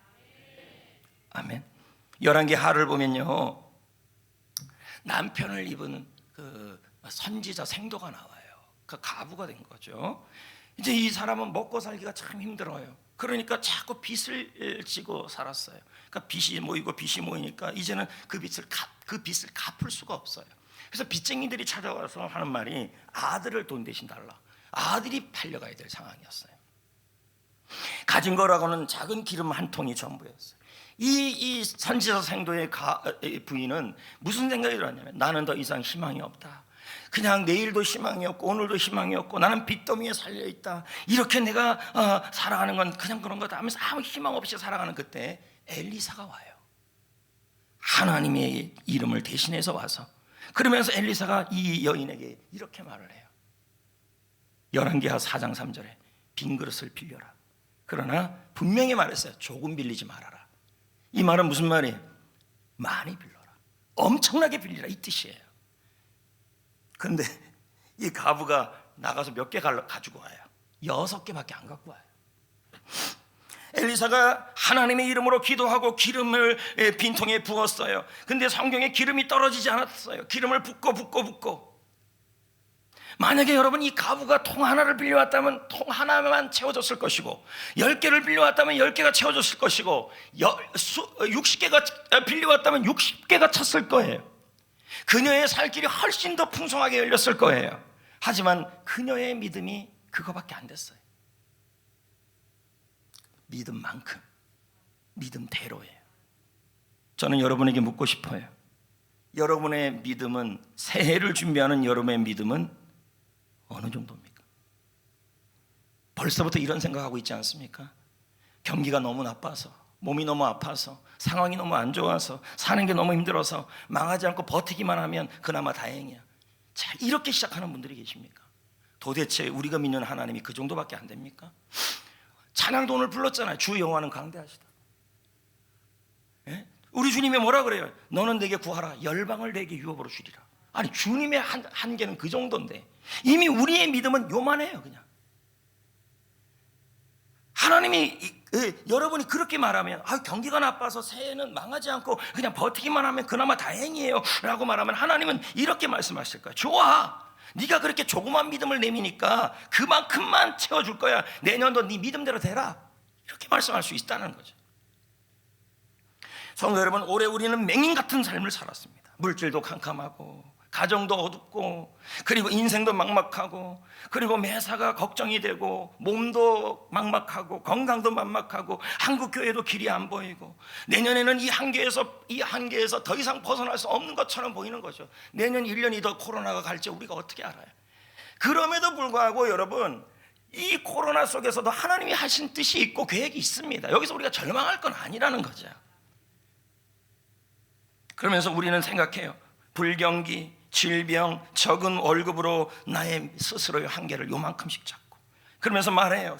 아멘. 11개 하를 보면요, 남편을 입은 그 선지자 생도가 나와요. 그 가부가 된 거죠. 이제 이 사람은 먹고 살기가 참 힘들어요. 그러니까 자꾸 빚을 지고 살았어요. 그러니까 빚이 모이니까 이제는 그 빚을 갚을 수가 없어요. 그래서 빚쟁이들이 찾아와서 하는 말이 아들을 돈 대신 달라. 아들이 팔려가야 될 상황이었어요. 가진 거라고는 작은 기름 한 통이 전부였어요. 이 선지자 생도의 부인은 무슨 생각이 들었냐면 나는 더 이상 희망이 없다. 그냥 내일도 희망이 없고 오늘도 희망이 없고 나는 빚더미에 살려있다. 이렇게 내가 살아가는 건 그냥 그런 거다 하면서 아무 희망 없이 살아가는 그때 엘리사가 와요. 하나님의 이름을 대신해서 와서 그러면서 엘리사가 이 여인에게 이렇게 말을 해요. 열왕기하 4장 3절에 빈 그릇을 빌려라. 그러나 분명히 말했어요. 조금 빌리지 말아라. 이 말은 무슨 말이에요? 많이 빌려라. 엄청나게 빌리라 이 뜻이에요. 그런데 이 가부가 나가서 몇 개 가지고 와요. 6개밖에 안 갖고 와요. 엘리사가 하나님의 이름으로 기도하고 기름을 빈통에 부었어요. 근데 성경에 기름이 떨어지지 않았어요. 기름을 붓고 만약에 여러분 이 가부가 통 하나를 빌려왔다면 통 하나만 채워졌을 것이고 10개를 빌려왔다면 10개가 채워졌을 것이고 60개가 빌려왔다면 60개가 찼을 거예요. 그녀의 살 길이 훨씬 더 풍성하게 열렸을 거예요. 하지만 그녀의 믿음이 그거밖에 안 됐어요. 믿음만큼, 믿음대로예요. 저는 여러분에게 묻고 싶어요. 여러분의 믿음은, 새해를 준비하는 여러분의 믿음은 어느 정도입니까? 벌써부터 이런 생각하고 있지 않습니까? 경기가 너무 나빠서, 몸이 너무 아파서, 상황이 너무 안 좋아서, 사는 게 너무 힘들어서 망하지 않고 버티기만 하면 그나마 다행이야. 자, 이렇게 시작하는 분들이 계십니까? 도대체 우리가 믿는 하나님이 그 정도밖에 안 됩니까? 찬양도 오늘 불렀잖아요. 주 여호와는 강대하시다. 예? 우리 주님이 뭐라 그래요? 너는 내게 구하라. 열방을 내게 유업으로 주리라. 아니 주님의 한계는 그 정도인데 이미 우리의 믿음은 요만해요. 그냥 하나님이 여러분이 그렇게 말하면 경기가 나빠서 새해는 망하지 않고 그냥 버티기만 하면 그나마 다행이에요 라고 말하면 하나님은 이렇게 말씀하실 거예요. 좋아, 네가 그렇게 조그만 믿음을 내미니까 그만큼만 채워줄 거야. 내년도 네 믿음대로 되라. 이렇게 말씀할 수 있다는 거죠. 성도 여러분, 올해 우리는 맹인 같은 삶을 살았습니다. 물질도 캄캄하고 가정도 어둡고 그리고 인생도 막막하고 그리고 매사가 걱정이 되고 몸도 막막하고 건강도 막막하고 한국 교회도 길이 안 보이고 내년에는 이 한계에서 더 이상 벗어날 수 없는 것처럼 보이는 거죠. 내년 1년이 더 코로나가 갈지 우리가 어떻게 알아요? 그럼에도 불구하고 여러분, 이 코로나 속에서도 하나님이 하신 뜻이 있고 계획이 있습니다. 여기서 우리가 절망할 건 아니라는 거죠. 그러면서 우리는 생각해요. 불경기, 질병, 적은 월급으로 나의 스스로의 한계를 요만큼씩 잡고 그러면서 말해요.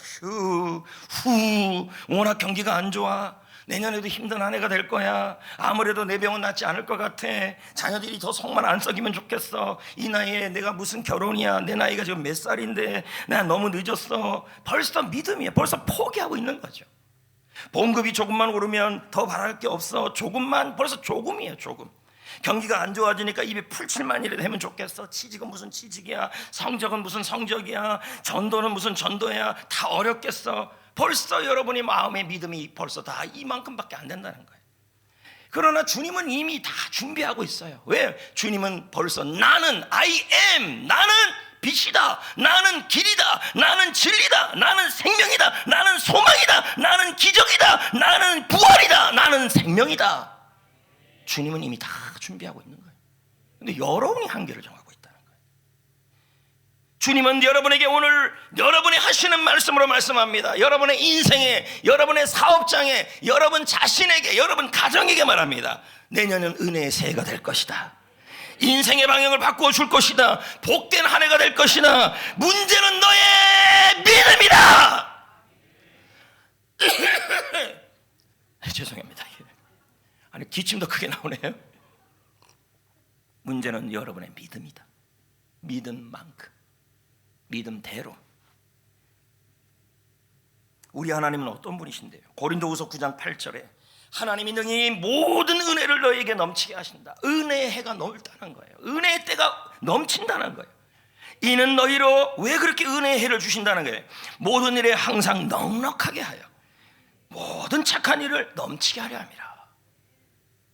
워낙 경기가 안 좋아. 내년에도 힘든 한 해가 될 거야. 아무래도 내 병은 낫지 않을 것 같아. 자녀들이 더 속만 안 썩이면 좋겠어. 이 나이에 내가 무슨 결혼이야. 내 나이가 지금 몇 살인데 난 너무 늦었어. 벌써 믿음이에요. 벌써 포기하고 있는 거죠. 봉급이 조금만 오르면 더 바랄 게 없어. 조금만, 벌써 조금이에요. 조금. 경기가 안 좋아지니까 입에 풀칠만이라도 하면 좋겠어. 취직은 무슨 취직이야. 성적은 무슨 성적이야. 전도는 무슨 전도야. 다 어렵겠어. 벌써 여러분의 마음의 믿음이 벌써 다 이만큼밖에 안 된다는 거예요. 그러나 주님은 이미 다 준비하고 있어요. 왜? 주님은 벌써 나는 I am, 나는 빛이다, 나는 길이다, 나는 진리다, 나는 생명이다, 나는 소망이다, 나는 기적이다, 나는 부활이다, 나는 생명이다. 주님은 이미 다 준비하고 있는 거예요. 근데 여러분이 한계를 정하고 있다는 거예요. 주님은 여러분에게 오늘 여러분이 하시는 말씀으로 말씀합니다. 여러분의 인생에, 여러분의 사업장에, 여러분 자신에게, 여러분 가정에게 말합니다. 내년은 은혜의 새해가 될 것이다. 인생의 방향을 바꾸어 줄 것이다. 복된 한 해가 될 것이다. 문제는 너의 믿음이다. 죄송합니다. 아니 기침도 크게 나오네요. 문제는 여러분의 믿음이다. 믿음만큼, 믿음대로. 우리 하나님은 어떤 분이신데요? 고린도후서 9장 8절에 하나님이 능히 모든 은혜를 너에게 넘치게 하신다. 은혜의 해가 넘다는 거예요. 은혜의 때가 넘친다는 거예요. 이는 너희로 왜 그렇게 은혜의 해를 주신다는 거예요? 모든 일에 항상 넉넉하게 하여 모든 착한 일을 넘치게 하려 함이라.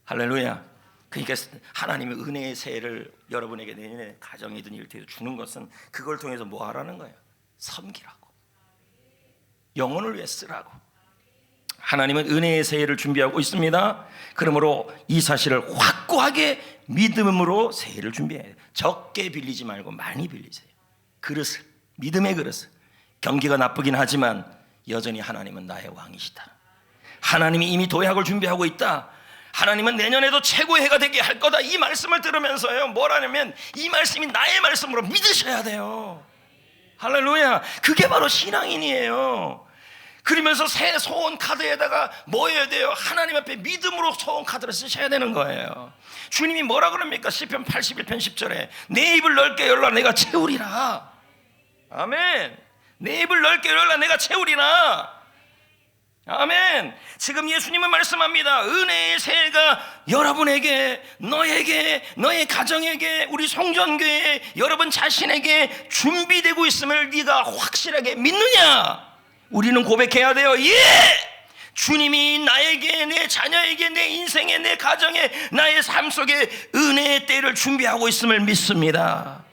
할렐루야. 그러니까 하나님의 은혜의 세를 여러분에게 내년에 가정이든 일터에도 주는 것은 그걸 통해서 뭐 하라는 거예요? 섬기라고, 영혼을 위해 쓰라고. 하나님은 은혜의 세를 준비하고 있습니다. 그러므로 이 사실을 확고하게 믿음으로 세를 준비해야 돼요. 적게 빌리지 말고 많이 빌리세요. 그릇을, 믿음의 그릇을. 경기가 나쁘긴 하지만 여전히 하나님은 나의 왕이시다. 하나님이 이미 도약을 준비하고 있다. 하나님은 내년에도 최고의 해가 되게 할 거다. 이 말씀을 들으면서요, 뭐라냐면 이 말씀이 나의 말씀으로 믿으셔야 돼요. 할렐루야. 그게 바로 신앙인이에요. 그러면서 새 소원 카드에다가 뭐 해야 돼요? 하나님 앞에 믿음으로 소원 카드를 쓰셔야 되는 거예요. 주님이 뭐라 그럽니까? 시편 81편 10절에 내 입을 넓게 열라 내가 채우리라. 아멘. 내 입을 넓게 열라 내가 채우리라. 아멘. 지금 예수님은 말씀합니다. 은혜의 새해가 여러분에게, 너에게, 너의 가정에게, 우리 성전교회 여러분 자신에게 준비되고 있음을 네가 확실하게 믿느냐? 우리는 고백해야 돼요. 예! 주님이 나에게, 내 자녀에게, 내 인생에, 내 가정에, 나의 삶 속에 은혜의 때를 준비하고 있음을 믿습니다.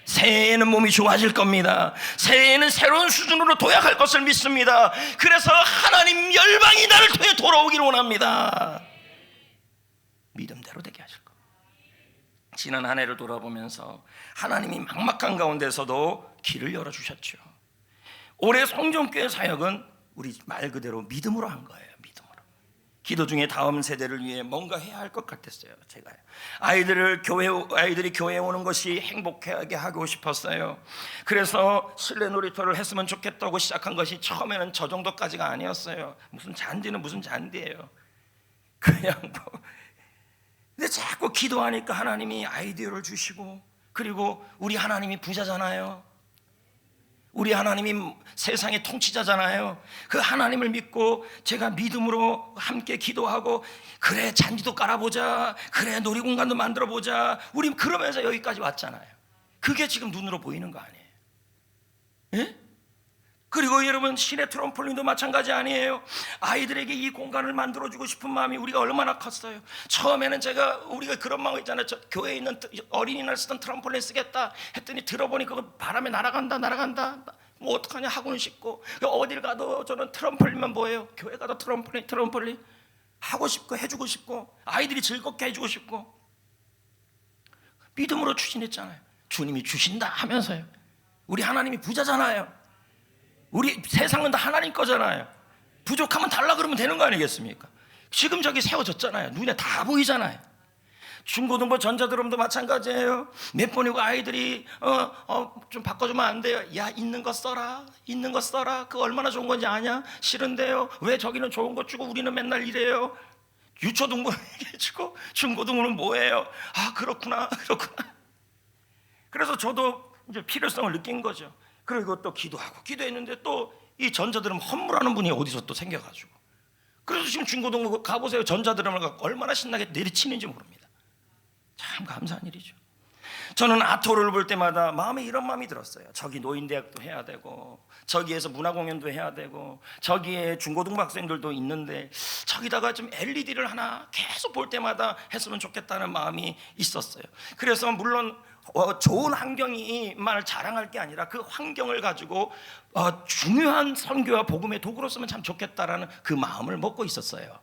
새해에는 몸이 좋아질 겁니다. 새해에는 새로운 수준으로 도약할 것을 믿습니다. 그래서 하나님 열방이 나를 통해 돌아오기를 원합니다. 믿음대로 되게 하실 겁니다. 지난 한 해를 돌아보면서 하나님이 막막한 가운데서도 길을 열어주셨죠. 올해 성전교회 사역은 우리 말 그대로 믿음으로 한 거예요. 믿음으로. 기도 중에 다음 세대를 위해 뭔가 해야 할 것 같았어요. 제가요. 아이들이 교회에 오는 것이 행복하게 하고 싶었어요. 그래서 실내 놀이터를 했으면 좋겠다고 시작한 것이 처음에는 저 정도까지가 아니었어요. 무슨 잔디는 무슨 잔디예요. 그냥 뭐. 근데 자꾸 기도하니까 하나님이 아이디어를 주시고, 그리고 우리 하나님이 부자잖아요. 우리 하나님이 세상의 통치자잖아요. 그 하나님을 믿고 제가 믿음으로 함께 기도하고, 그래 잔디도 깔아보자, 그래 놀이공간도 만들어보자, 우리 그러면서 여기까지 왔잖아요. 그게 지금 눈으로 보이는 거 아니에요? 예? 그리고 여러분, 시내 트럼폴린도 마찬가지 아니에요? 아이들에게 이 공간을 만들어주고 싶은 마음이 우리가 얼마나 컸어요. 처음에는 우리가 그런 마음 있잖아요. 저 교회에 있는 어린이날 쓰던 트럼폴린 쓰겠다 했더니 들어보니 그거 바람에 날아간다. 뭐 어떡하냐 하고는 싶고, 어딜 가도 저는 트럼폴린만 뭐예요? 교회 가도 트럼폴린 하고 싶고 해주고 싶고, 아이들이 즐겁게 해주고 싶고, 믿음으로 추진했잖아요. 주님이 주신다 하면서요. 우리 하나님이 부자잖아요. 우리 세상은 다 하나님 거잖아요. 부족하면 달라 그러면 되는 거 아니겠습니까? 지금 저기 세워졌잖아요. 눈에 다 보이잖아요. 중고등부 전자드럼도 마찬가지예요. 몇 번이고 아이들이 좀 바꿔주면 안 돼요. 야, 있는 거 써라. 그거 얼마나 좋은 건지 아냐? 싫은데요. 왜 저기는 좋은 거 주고 우리는 맨날 이래요? 유초등부 해주고 중고등부는 뭐예요? 아, 그렇구나. 그래서 저도 이제 필요성을 느낀 거죠. 그리고 또 기도했는데 또 이 전자드럼 헌물하는 분이 어디서 또 생겨가지고, 그래서 지금 중고등부 가보세요. 전자드럼을 갖고 얼마나 신나게 내리치는지 모릅니다. 참 감사한 일이죠. 저는 아토를 볼 때마다 마음에 이런 마음이 들었어요. 저기 노인대학도 해야 되고, 저기에서 문화공연도 해야 되고, 저기에 중고등부 학생들도 있는데 저기다가 좀 LED를 하나 계속 볼 때마다 했으면 좋겠다는 마음이 있었어요. 그래서 물론 좋은 환경이만 자랑할 게 아니라 그 환경을 가지고 중요한 선교와 복음의 도구로 쓰면 참 좋겠다라는 그 마음을 먹고 있었어요.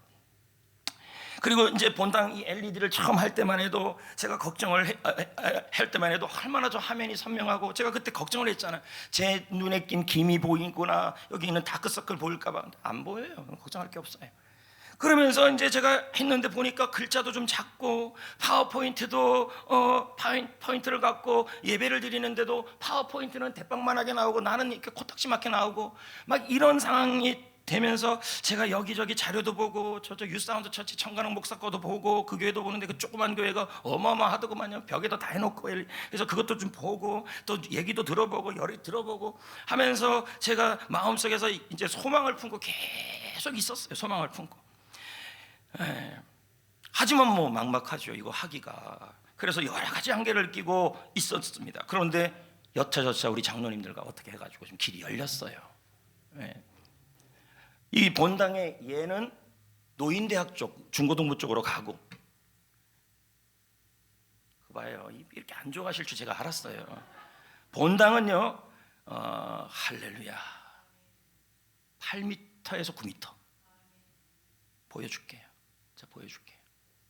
그리고 이제 본당 이 LED를 처음 할 때만 해도 제가 걱정을 할 때만 해도 얼마나 저 화면이 선명하고, 제가 그때 걱정을 했잖아요. 제 눈에 낀 김이 보이구나, 여기 있는 다크서클 보일까 봐. 안 보여요. 걱정할 게 없어요. 그러면서 이제 제가 했는데 보니까 글자도 좀 작고, 파워포인트도 포인트를 갖고 예배를 드리는데도 파워포인트는 대빵만하게 나오고 나는 이렇게 코딱지맣게 나오고, 막 이런 상황이 되면서 제가 여기저기 자료도 보고, 저쪽 유사운드 처치 청관홍 목사 거도 보고, 그 교회도 보는데 그 조그만 교회가 어마어마하더구만요. 벽에도 다 해놓고, 그래서 그것도 좀 보고 또 얘기도 들어보고 열이 들어보고 하면서 제가 마음속에서 이제 소망을 품고 계속 있었어요. 소망을 품고. 하지만 뭐 막막하죠, 이거 하기가. 그래서 여러 가지 한계를 끼고 있었습니다. 그런데 여차저차 우리 장로님들과 어떻게 해가지고 좀 길이 열렸어요. 이 본당의 얘는 노인대학 쪽 중고등부 쪽으로 가고, 봐요. 이렇게 안 좋아하실 줄 제가 알았어요. 본당은요, 할렐루야. 8m에서 9m. 보여줄게요. 자, 보여줄게요.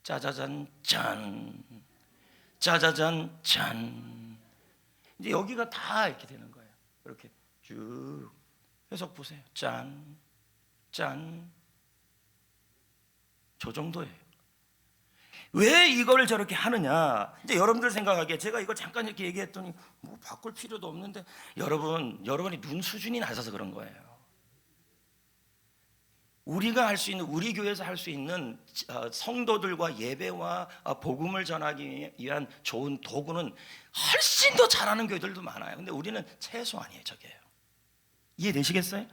짜자잔 짠, 짜자잔 짠. 이제 여기가 다 이렇게 되는 거예요. 이렇게 쭉 해석 보세요. 짠, 짠. 저 정도예요. 왜 이걸 저렇게 하느냐? 이제 여러분들 생각하기에 제가 이거 잠깐 이렇게 얘기했더니 뭐 바꿀 필요도 없는데 여러분이 눈 수준이 낮아서 그런 거예요. 우리가 할 수 있는, 우리 교회에서 할 수 있는 성도들과 예배와 복음을 전하기 위한 좋은 도구는 훨씬 더 잘하는 교회들도 많아요. 근데 우리는 최소한이에요. 저게요. 이해되시겠어요?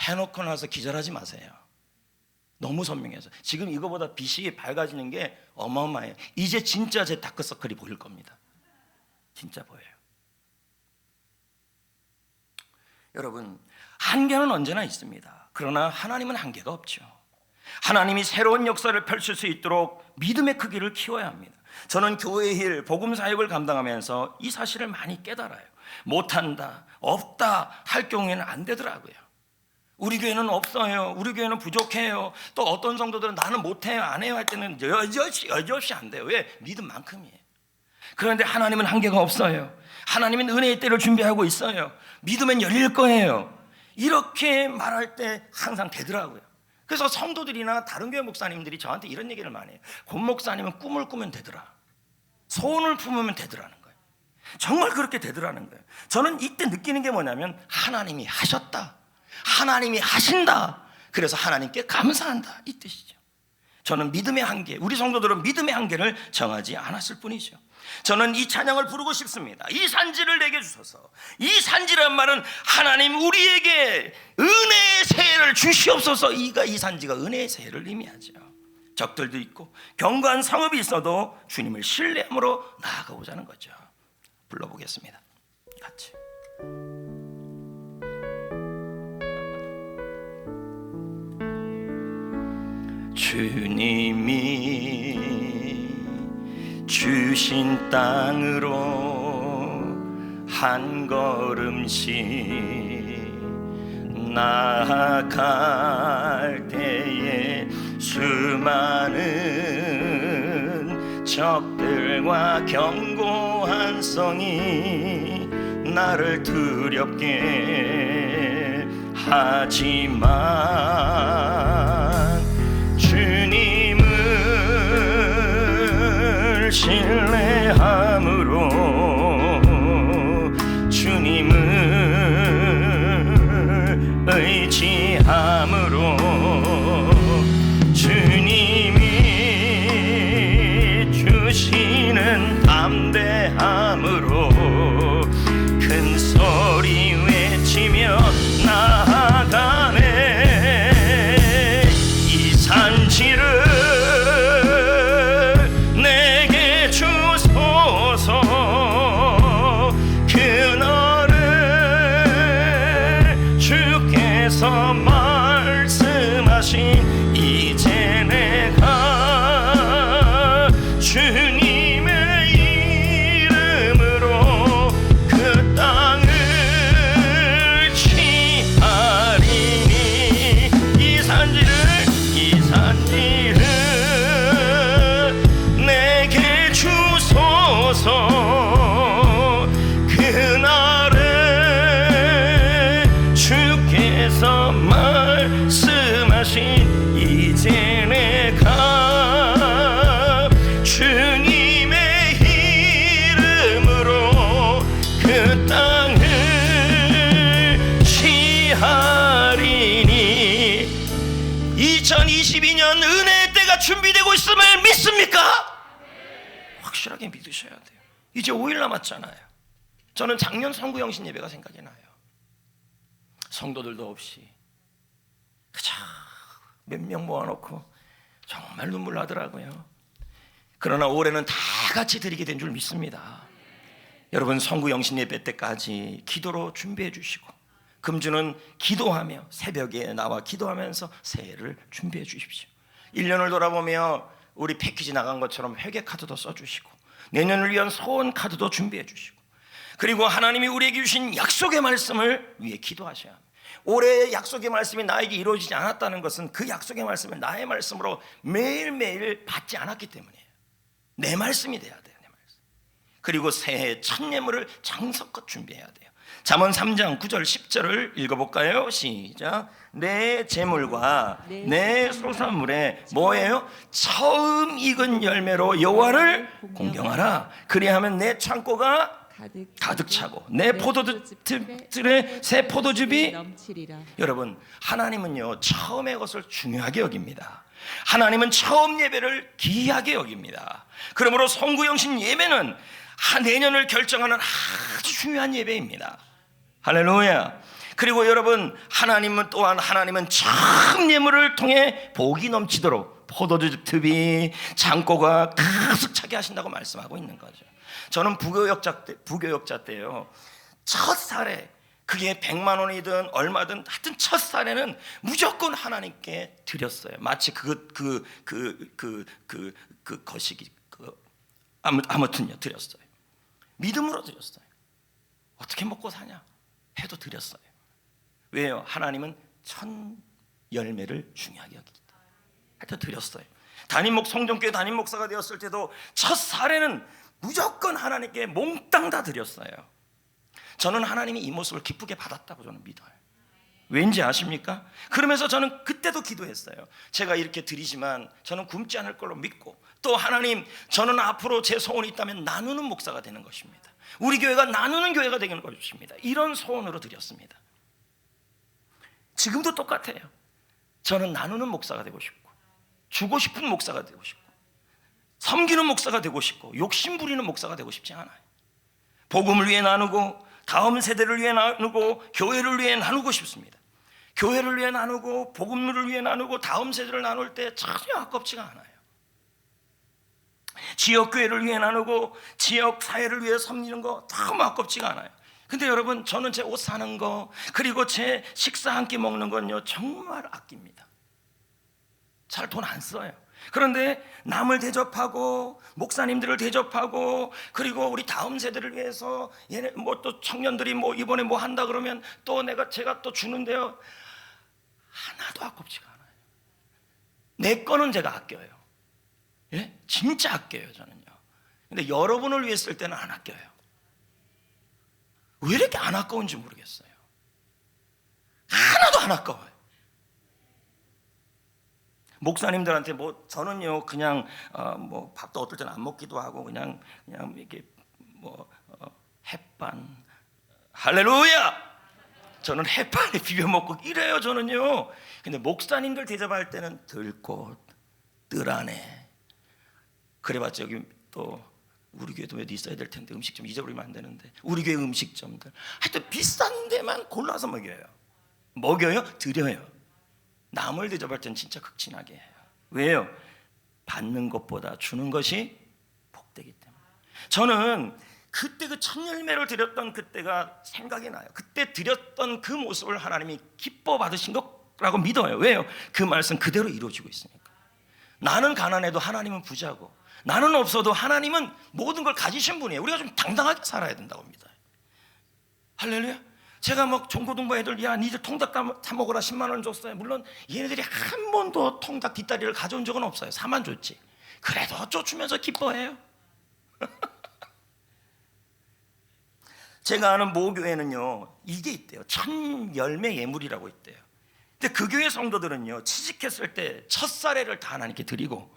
해놓고 나서 기절하지 마세요. 너무 선명해서 지금 이거보다 빛이 밝아지는 게 어마어마해요. 이제 진짜 제 다크서클이 보일 겁니다. 진짜 보여요. 여러분, 한계는 언제나 있습니다. 그러나 하나님은 한계가 없죠. 하나님이 새로운 역사를 펼칠 수 있도록 믿음의 크기를 키워야 합니다. 저는 교회의 일, 복음 사역을 감당하면서 이 사실을 많이 깨달아요. 못한다, 없다 할 경우에는 안 되더라고요. 우리 교회는 없어요. 우리 교회는 부족해요. 또 어떤 성도들은 나는 못해요, 안 해요 할 때는 여지없이 안 돼요. 왜? 믿음만큼이에요. 그런데 하나님은 한계가 없어요. 하나님은 은혜의 때를 준비하고 있어요. 믿으면 열릴 거예요. 이렇게 말할 때 항상 되더라고요. 그래서 성도들이나 다른 교회 목사님들이 저한테 이런 얘기를 많이 해요. 권 목사님은 꿈을 꾸면 되더라. 소원을 품으면 되더라는 거예요. 정말 그렇게 되더라는 거예요. 저는 이때 느끼는 게 뭐냐면 하나님이 하셨다, 하나님이 하신다, 그래서 하나님께 감사한다, 이 뜻이죠. 저는 믿음의 한계, 우리 성도들은 믿음의 한계를 정하지 않았을 뿐이죠. 저는 이 찬양을 부르고 싶습니다. 이 산지를 내게 주소서. 이 산지란 말은 하나님 우리에게 은혜의 세를 주시옵소서. 이 산지가 은혜의 세를 의미하죠. 적들도 있고 견고한 성읍이 있어도 주님을 신뢰함으로 나아가보자는 거죠. 불러보겠습니다. 같이. 주님이 주신 땅으로 한 걸음씩 나아갈 때에 수많은 적들과 견고한 성이 나를 두렵게 하지만 주님을 신뢰함으로, 주님을 의지함으로, 주님이 주시는 담대함으로 큰 소리 외치며 나아가네. 이 산지를 내게 주소서. 그날에 주께서 말씀하신 이제 내가 주님의 이름으로 그 땅을 취하리니. 이 산지를 내게 주소서. 그날에 주께서 말씀하신 이제 내가 주님의 이름으로 그 땅을 취하리니. 2022년 은혜의 때가 준비되고 있음을 믿습니까? 확실하게 믿으셔야 돼요. 이제 5일 남았잖아요. 저는 작년 성구영신 예배가 생각이 나요. 성도들도 없이 그저 몇 명 모아놓고 정말 눈물 나더라고요. 그러나 올해는 다 같이 드리게 된 줄 믿습니다. 여러분, 성구영신 예배 때까지 기도로 준비해 주시고, 금주는 기도하며 새벽에 나와 기도하면서 새해를 준비해 주십시오. 1년을 돌아보며 우리 패키지 나간 것처럼 회계 카드도 써주시고, 내년을 위한 소원 카드도 준비해 주시고, 그리고 하나님이 우리에게 주신 약속의 말씀을 위해 기도하셔야 합니다. 올해 약속의 말씀이 나에게 이루어지지 않았다는 것은 그 약속의 말씀을 나의 말씀으로 매일매일 받지 않았기 때문이에요. 내 말씀이 돼야 돼요. 내 말씀. 그리고 새해 첫 예물을 정성껏 준비해야 돼요. 잠언 3장 9절 10절을 읽어볼까요? 시작. 내 재물과 내 소산물에 뭐예요? 처음 익은 열매로 여호와를 공경하라. 그리하면 내 창고가 가득 차고 내 포도즙들에 새 포도즙이 넘치리라. 여러분, 하나님은요 처음의 것을 중요하게 여깁니다. 하나님은 처음 예배를 귀하게 여깁니다. 그러므로 성구영신 예배는 내년을 결정하는 아주 중요한 예배입니다. 할렐루야. 그리고 여러분, 하나님은 처음 예물을 통해 복이 넘치도록 포도즙이 창고가 가득 차게 하신다고 말씀하고 있는 거죠. 저는 부교역자 때요, 첫 사례, 그게 100만 원이든 얼마든 하여튼 첫 사례는 무조건 하나님께 드렸어요. 마치 아무튼요 드렸어요. 믿음으로 드렸어요. 어떻게 먹고 사냐 해도 드렸어요. 왜요? 하나님은 첫 열매를 중요하게 여기기 때문에 하여튼 드렸어요. 성전교회 담임 목사가 되었을 때도 첫 사례는 무조건 하나님께 몽땅 다 드렸어요. 저는 하나님이 이 모습을 기쁘게 받았다고 저는 믿어요. 왠지 아십니까? 그러면서 저는 그때도 기도했어요. 제가 이렇게 드리지만 저는 굶지 않을 걸로 믿고, 또 하나님, 저는 앞으로 제 소원이 있다면 나누는 목사가 되는 것입니다. 우리 교회가 나누는 교회가 되는 것입니다. 이런 소원으로 드렸습니다. 지금도 똑같아요. 저는 나누는 목사가 되고 싶고, 주고 싶은 목사가 되고 싶고, 섬기는 목사가 되고 싶고, 욕심 부리는 목사가 되고 싶지 않아요. 복음을 위해 나누고, 다음 세대를 위해 나누고, 교회를 위해 나누고 싶습니다. 교회를 위해 나누고, 복음을 위해 나누고, 다음 세대를 나눌 때 전혀 아깝지가 않아요. 지역교회를 위해 나누고, 지역 사회를 위해 섬기는 거 너무 아깝지가 않아요. 근데 여러분, 저는 제 옷 사는 거, 그리고 제 식사 한 끼 먹는 건요 정말 아낍니다. 잘 돈 안 써요. 그런데 남을 대접하고, 목사님들을 대접하고, 그리고 우리 다음 세대를 위해서 얘네 또 청년들이 이번에 한다 그러면 또 제가 또 주는데요, 하나도 아깝지가 않아요. 내 거는 제가 아껴요. 예? 진짜 아껴요, 저는요. 근데 여러분을 위해 쓸 때는 안 아껴요. 왜 이렇게 안 아까운지 모르겠어요. 하나도 안 아까워요. 목사님들한테 저는요 그냥 밥도 어떨 때는 안 먹기도 하고 그냥 이렇게 햇반, 할렐루야, 저는 햇반에 비벼 먹고 이래요, 저는요. 근데 목사님들 대접할 때는 들꽃, 뜰 안에, 그래봤자 여기 또 우리 교회도 왜 있어야 될 텐데, 음식점 잊어버리면 안 되는데, 우리 교회 음식점들 하여튼 비싼 데만 골라서 먹여요. 드려요. 남을 대접할 땐 진짜 극진하게 해요. 왜요? 받는 것보다 주는 것이 복되기 때문에. 저는 그때 그 첫 열매를 드렸던 그때가 생각이 나요. 그때 드렸던 그 모습을 하나님이 기뻐 받으신 거라고 믿어요. 왜요? 그 말씀 그대로 이루어지고 있으니까. 나는 가난해도 하나님은 부자고, 나는 없어도 하나님은 모든 걸 가지신 분이에요. 우리가 좀 당당하게 살아야 된다고 믿어요. 할렐루야. 제가 중고등부 애들, 야 니들 통닭 사 먹으라 10만 원 줬어요. 물론 얘네들이 한 번도 통닭 뒷다리를 가져온 적은 없어요. 4만 줬지. 그래도 쫓으면서 기뻐해요. 제가 아는 모 교회는요 이게 있대요. 첫 열매 예물이라고 있대요. 근데 그 교회 성도들은요 취직했을 때 첫 사례를 다 하나님께 드리고,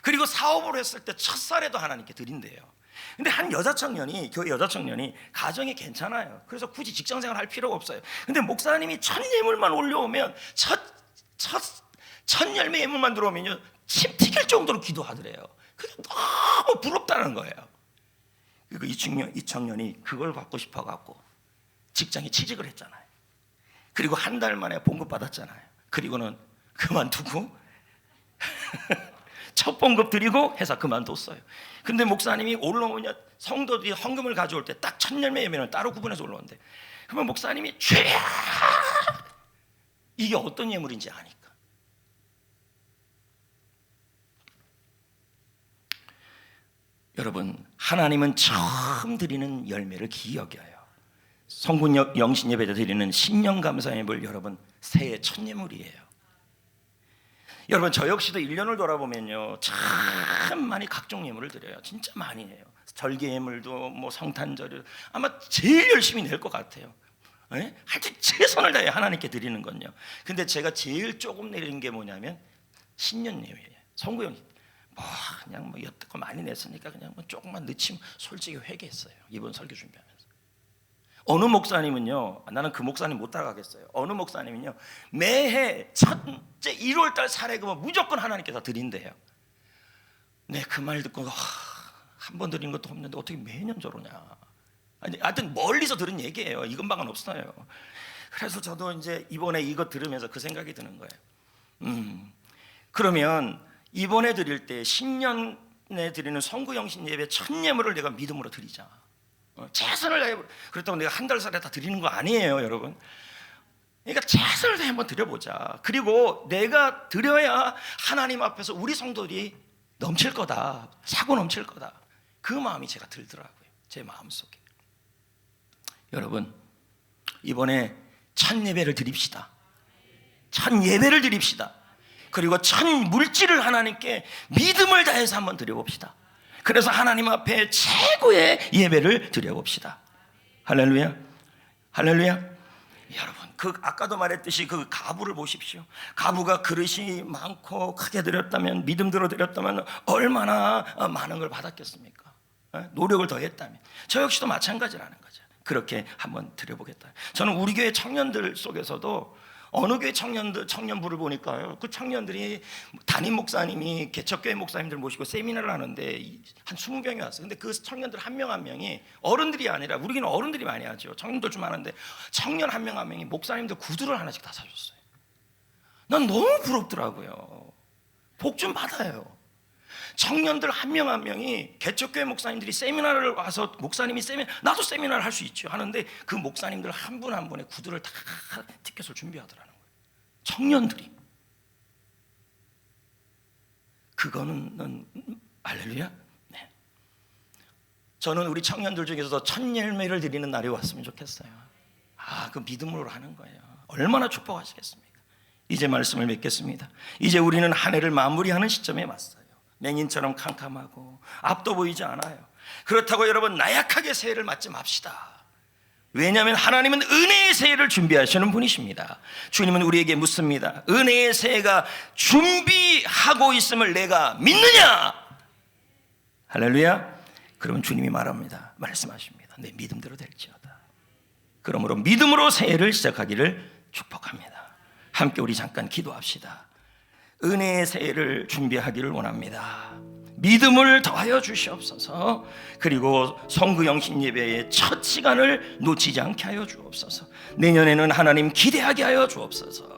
그리고 사업을 했을 때 첫 사례도 하나님께 드린대요. 근데 한 교회 여자 청년이 가정이 괜찮아요. 그래서 굳이 직장생활 할 필요가 없어요. 근데 목사님이 첫 예물만 올려오면, 첫 열매 예물만 들어오면요 침 튀길 정도로 기도하더래요. 그게 너무 부럽다는 거예요. 그리고 이 청년이 그걸 받고 싶어갖고 직장에 취직을 했잖아요. 그리고 한 달 만에 봉급 받았잖아요. 그리고는 그만두고 첫 봉급 드리고 회사 그만뒀어요. 근데 목사님이 올라오냐, 성도들이 헌금을 가져올 때 딱 첫 열매 예물을 따로 구분해서 올라오는데, 그러면 목사님이 죄야, 이게 어떤 예물인지 아니까. 여러분, 하나님은 처음 드리는 열매를 기이 여겨요. 성군 영신 예배 때 드리는 신년 감사 예물, 여러분 새해 첫 예물이에요. 여러분 저 역시도 1년을 돌아보면요 참 많이 각종 예물을 드려요. 진짜 많이 해요. 절개 예물도 뭐 성탄절이 아마 제일 열심히 낼 것 같아요. 예? 하여튼 최선을 다해 하나님께 드리는 건요. 근데 제가 제일 조금 내린 게 뭐냐면 신년 예배예요. 성구형 뭐 그냥 뭐 여태껏 많이 냈으니까 그냥 뭐 조금만 넣지 솔직히 회개했어요. 이번 설교 준비하면서. 어느 목사님은요, 나는 그 목사님 못 따라가겠어요. 어느 목사님은요 매해 첫째 1월달 사례금은 무조건 하나님께 다 드린대요. 네, 그 말 듣고 한 번 드린 것도 없는데 어떻게 매년 저러냐. 아니, 하여튼 멀리서 들은 얘기예요. 이것만은 없어요. 그래서 저도 이제 이번에 이거 들으면서 그 생각이 드는 거예요. 그러면 이번에 드릴 때 신년에 드리는 성구영신 예배 첫 예물을 내가 믿음으로 드리자. 최선을 다해. 그렇다고 내가 한 달 살에 다 드리는 거 아니에요, 여러분. 그러니까 최선을 다해 한번 드려보자. 그리고 내가 드려야 하나님 앞에서 우리 성도들이 넘칠 거다, 사고 넘칠 거다. 그 마음이 제가 들더라고요. 제 마음속에. 여러분 이번에 첫 예배를 드립시다. 첫 예배를 드립시다. 그리고 첫 물질을 하나님께 믿음을 다해서 한번 드려봅시다. 그래서 하나님 앞에 최고의 예배를 드려봅시다. 할렐루야, 할렐루야. 여러분 그 아까도 말했듯이 그 가부를 보십시오. 가부가 그릇이 많고 크게 드렸다면, 믿음대로 드렸다면 얼마나 많은 걸 받았겠습니까? 노력을 더했다면. 저 역시도 마찬가지라는 거죠. 그렇게 한번 드려보겠다. 저는 우리 교회 청년들 속에서도 어느 교회 청년부를 보니까요, 그 청년들이 담임 목사님이 개척교회 목사님들 모시고 세미나를 하는데 한 20명이 왔어요. 근데 그 청년들 한 명 한 명이 어른들이 아니라, 우리 교회는 어른들이 많이 하죠. 청년들 좀 하는데 청년 한 명 한 명이 목사님들 구두를 하나씩 다 사줬어요. 난 너무 부럽더라고요. 복 좀 받아요. 청년들 한 명 한 명이 개척교회 목사님들이 세미나를 와서 목사님이 나도 세미나를 할 수 있죠 하는데 그 목사님들 한 분 한 분의 구두를 다 티켓을 준비하더라는 거예요. 청년들이. 그거는 할렐루야. 네. 저는 우리 청년들 중에서도 첫 열매를 드리는 날이 왔으면 좋겠어요. 그 믿음으로 하는 거예요. 얼마나 축복하시겠습니까? 이제 말씀을 맺겠습니다. 이제 우리는 한 해를 마무리하는 시점에 왔어요. 맹인처럼 캄캄하고 앞도 보이지 않아요. 그렇다고 여러분 나약하게 새해를 맞지 맙시다. 왜냐하면 하나님은 은혜의 새해를 준비하시는 분이십니다. 주님은 우리에게 묻습니다. 은혜의 새해가 준비하고 있음을 내가 믿느냐? 할렐루야. 그러면 주님이 말씀하십니다. 내 믿음대로 될지어다. 그러므로 믿음으로 새해를 시작하기를 축복합니다. 함께 우리 잠깐 기도합시다. 은혜의 새해를 준비하기를 원합니다. 믿음을 더하여 주시옵소서. 그리고 성구영신 예배의 첫 시간을 놓치지 않게 하여 주옵소서. 내년에는 하나님 기대하게 하여 주옵소서.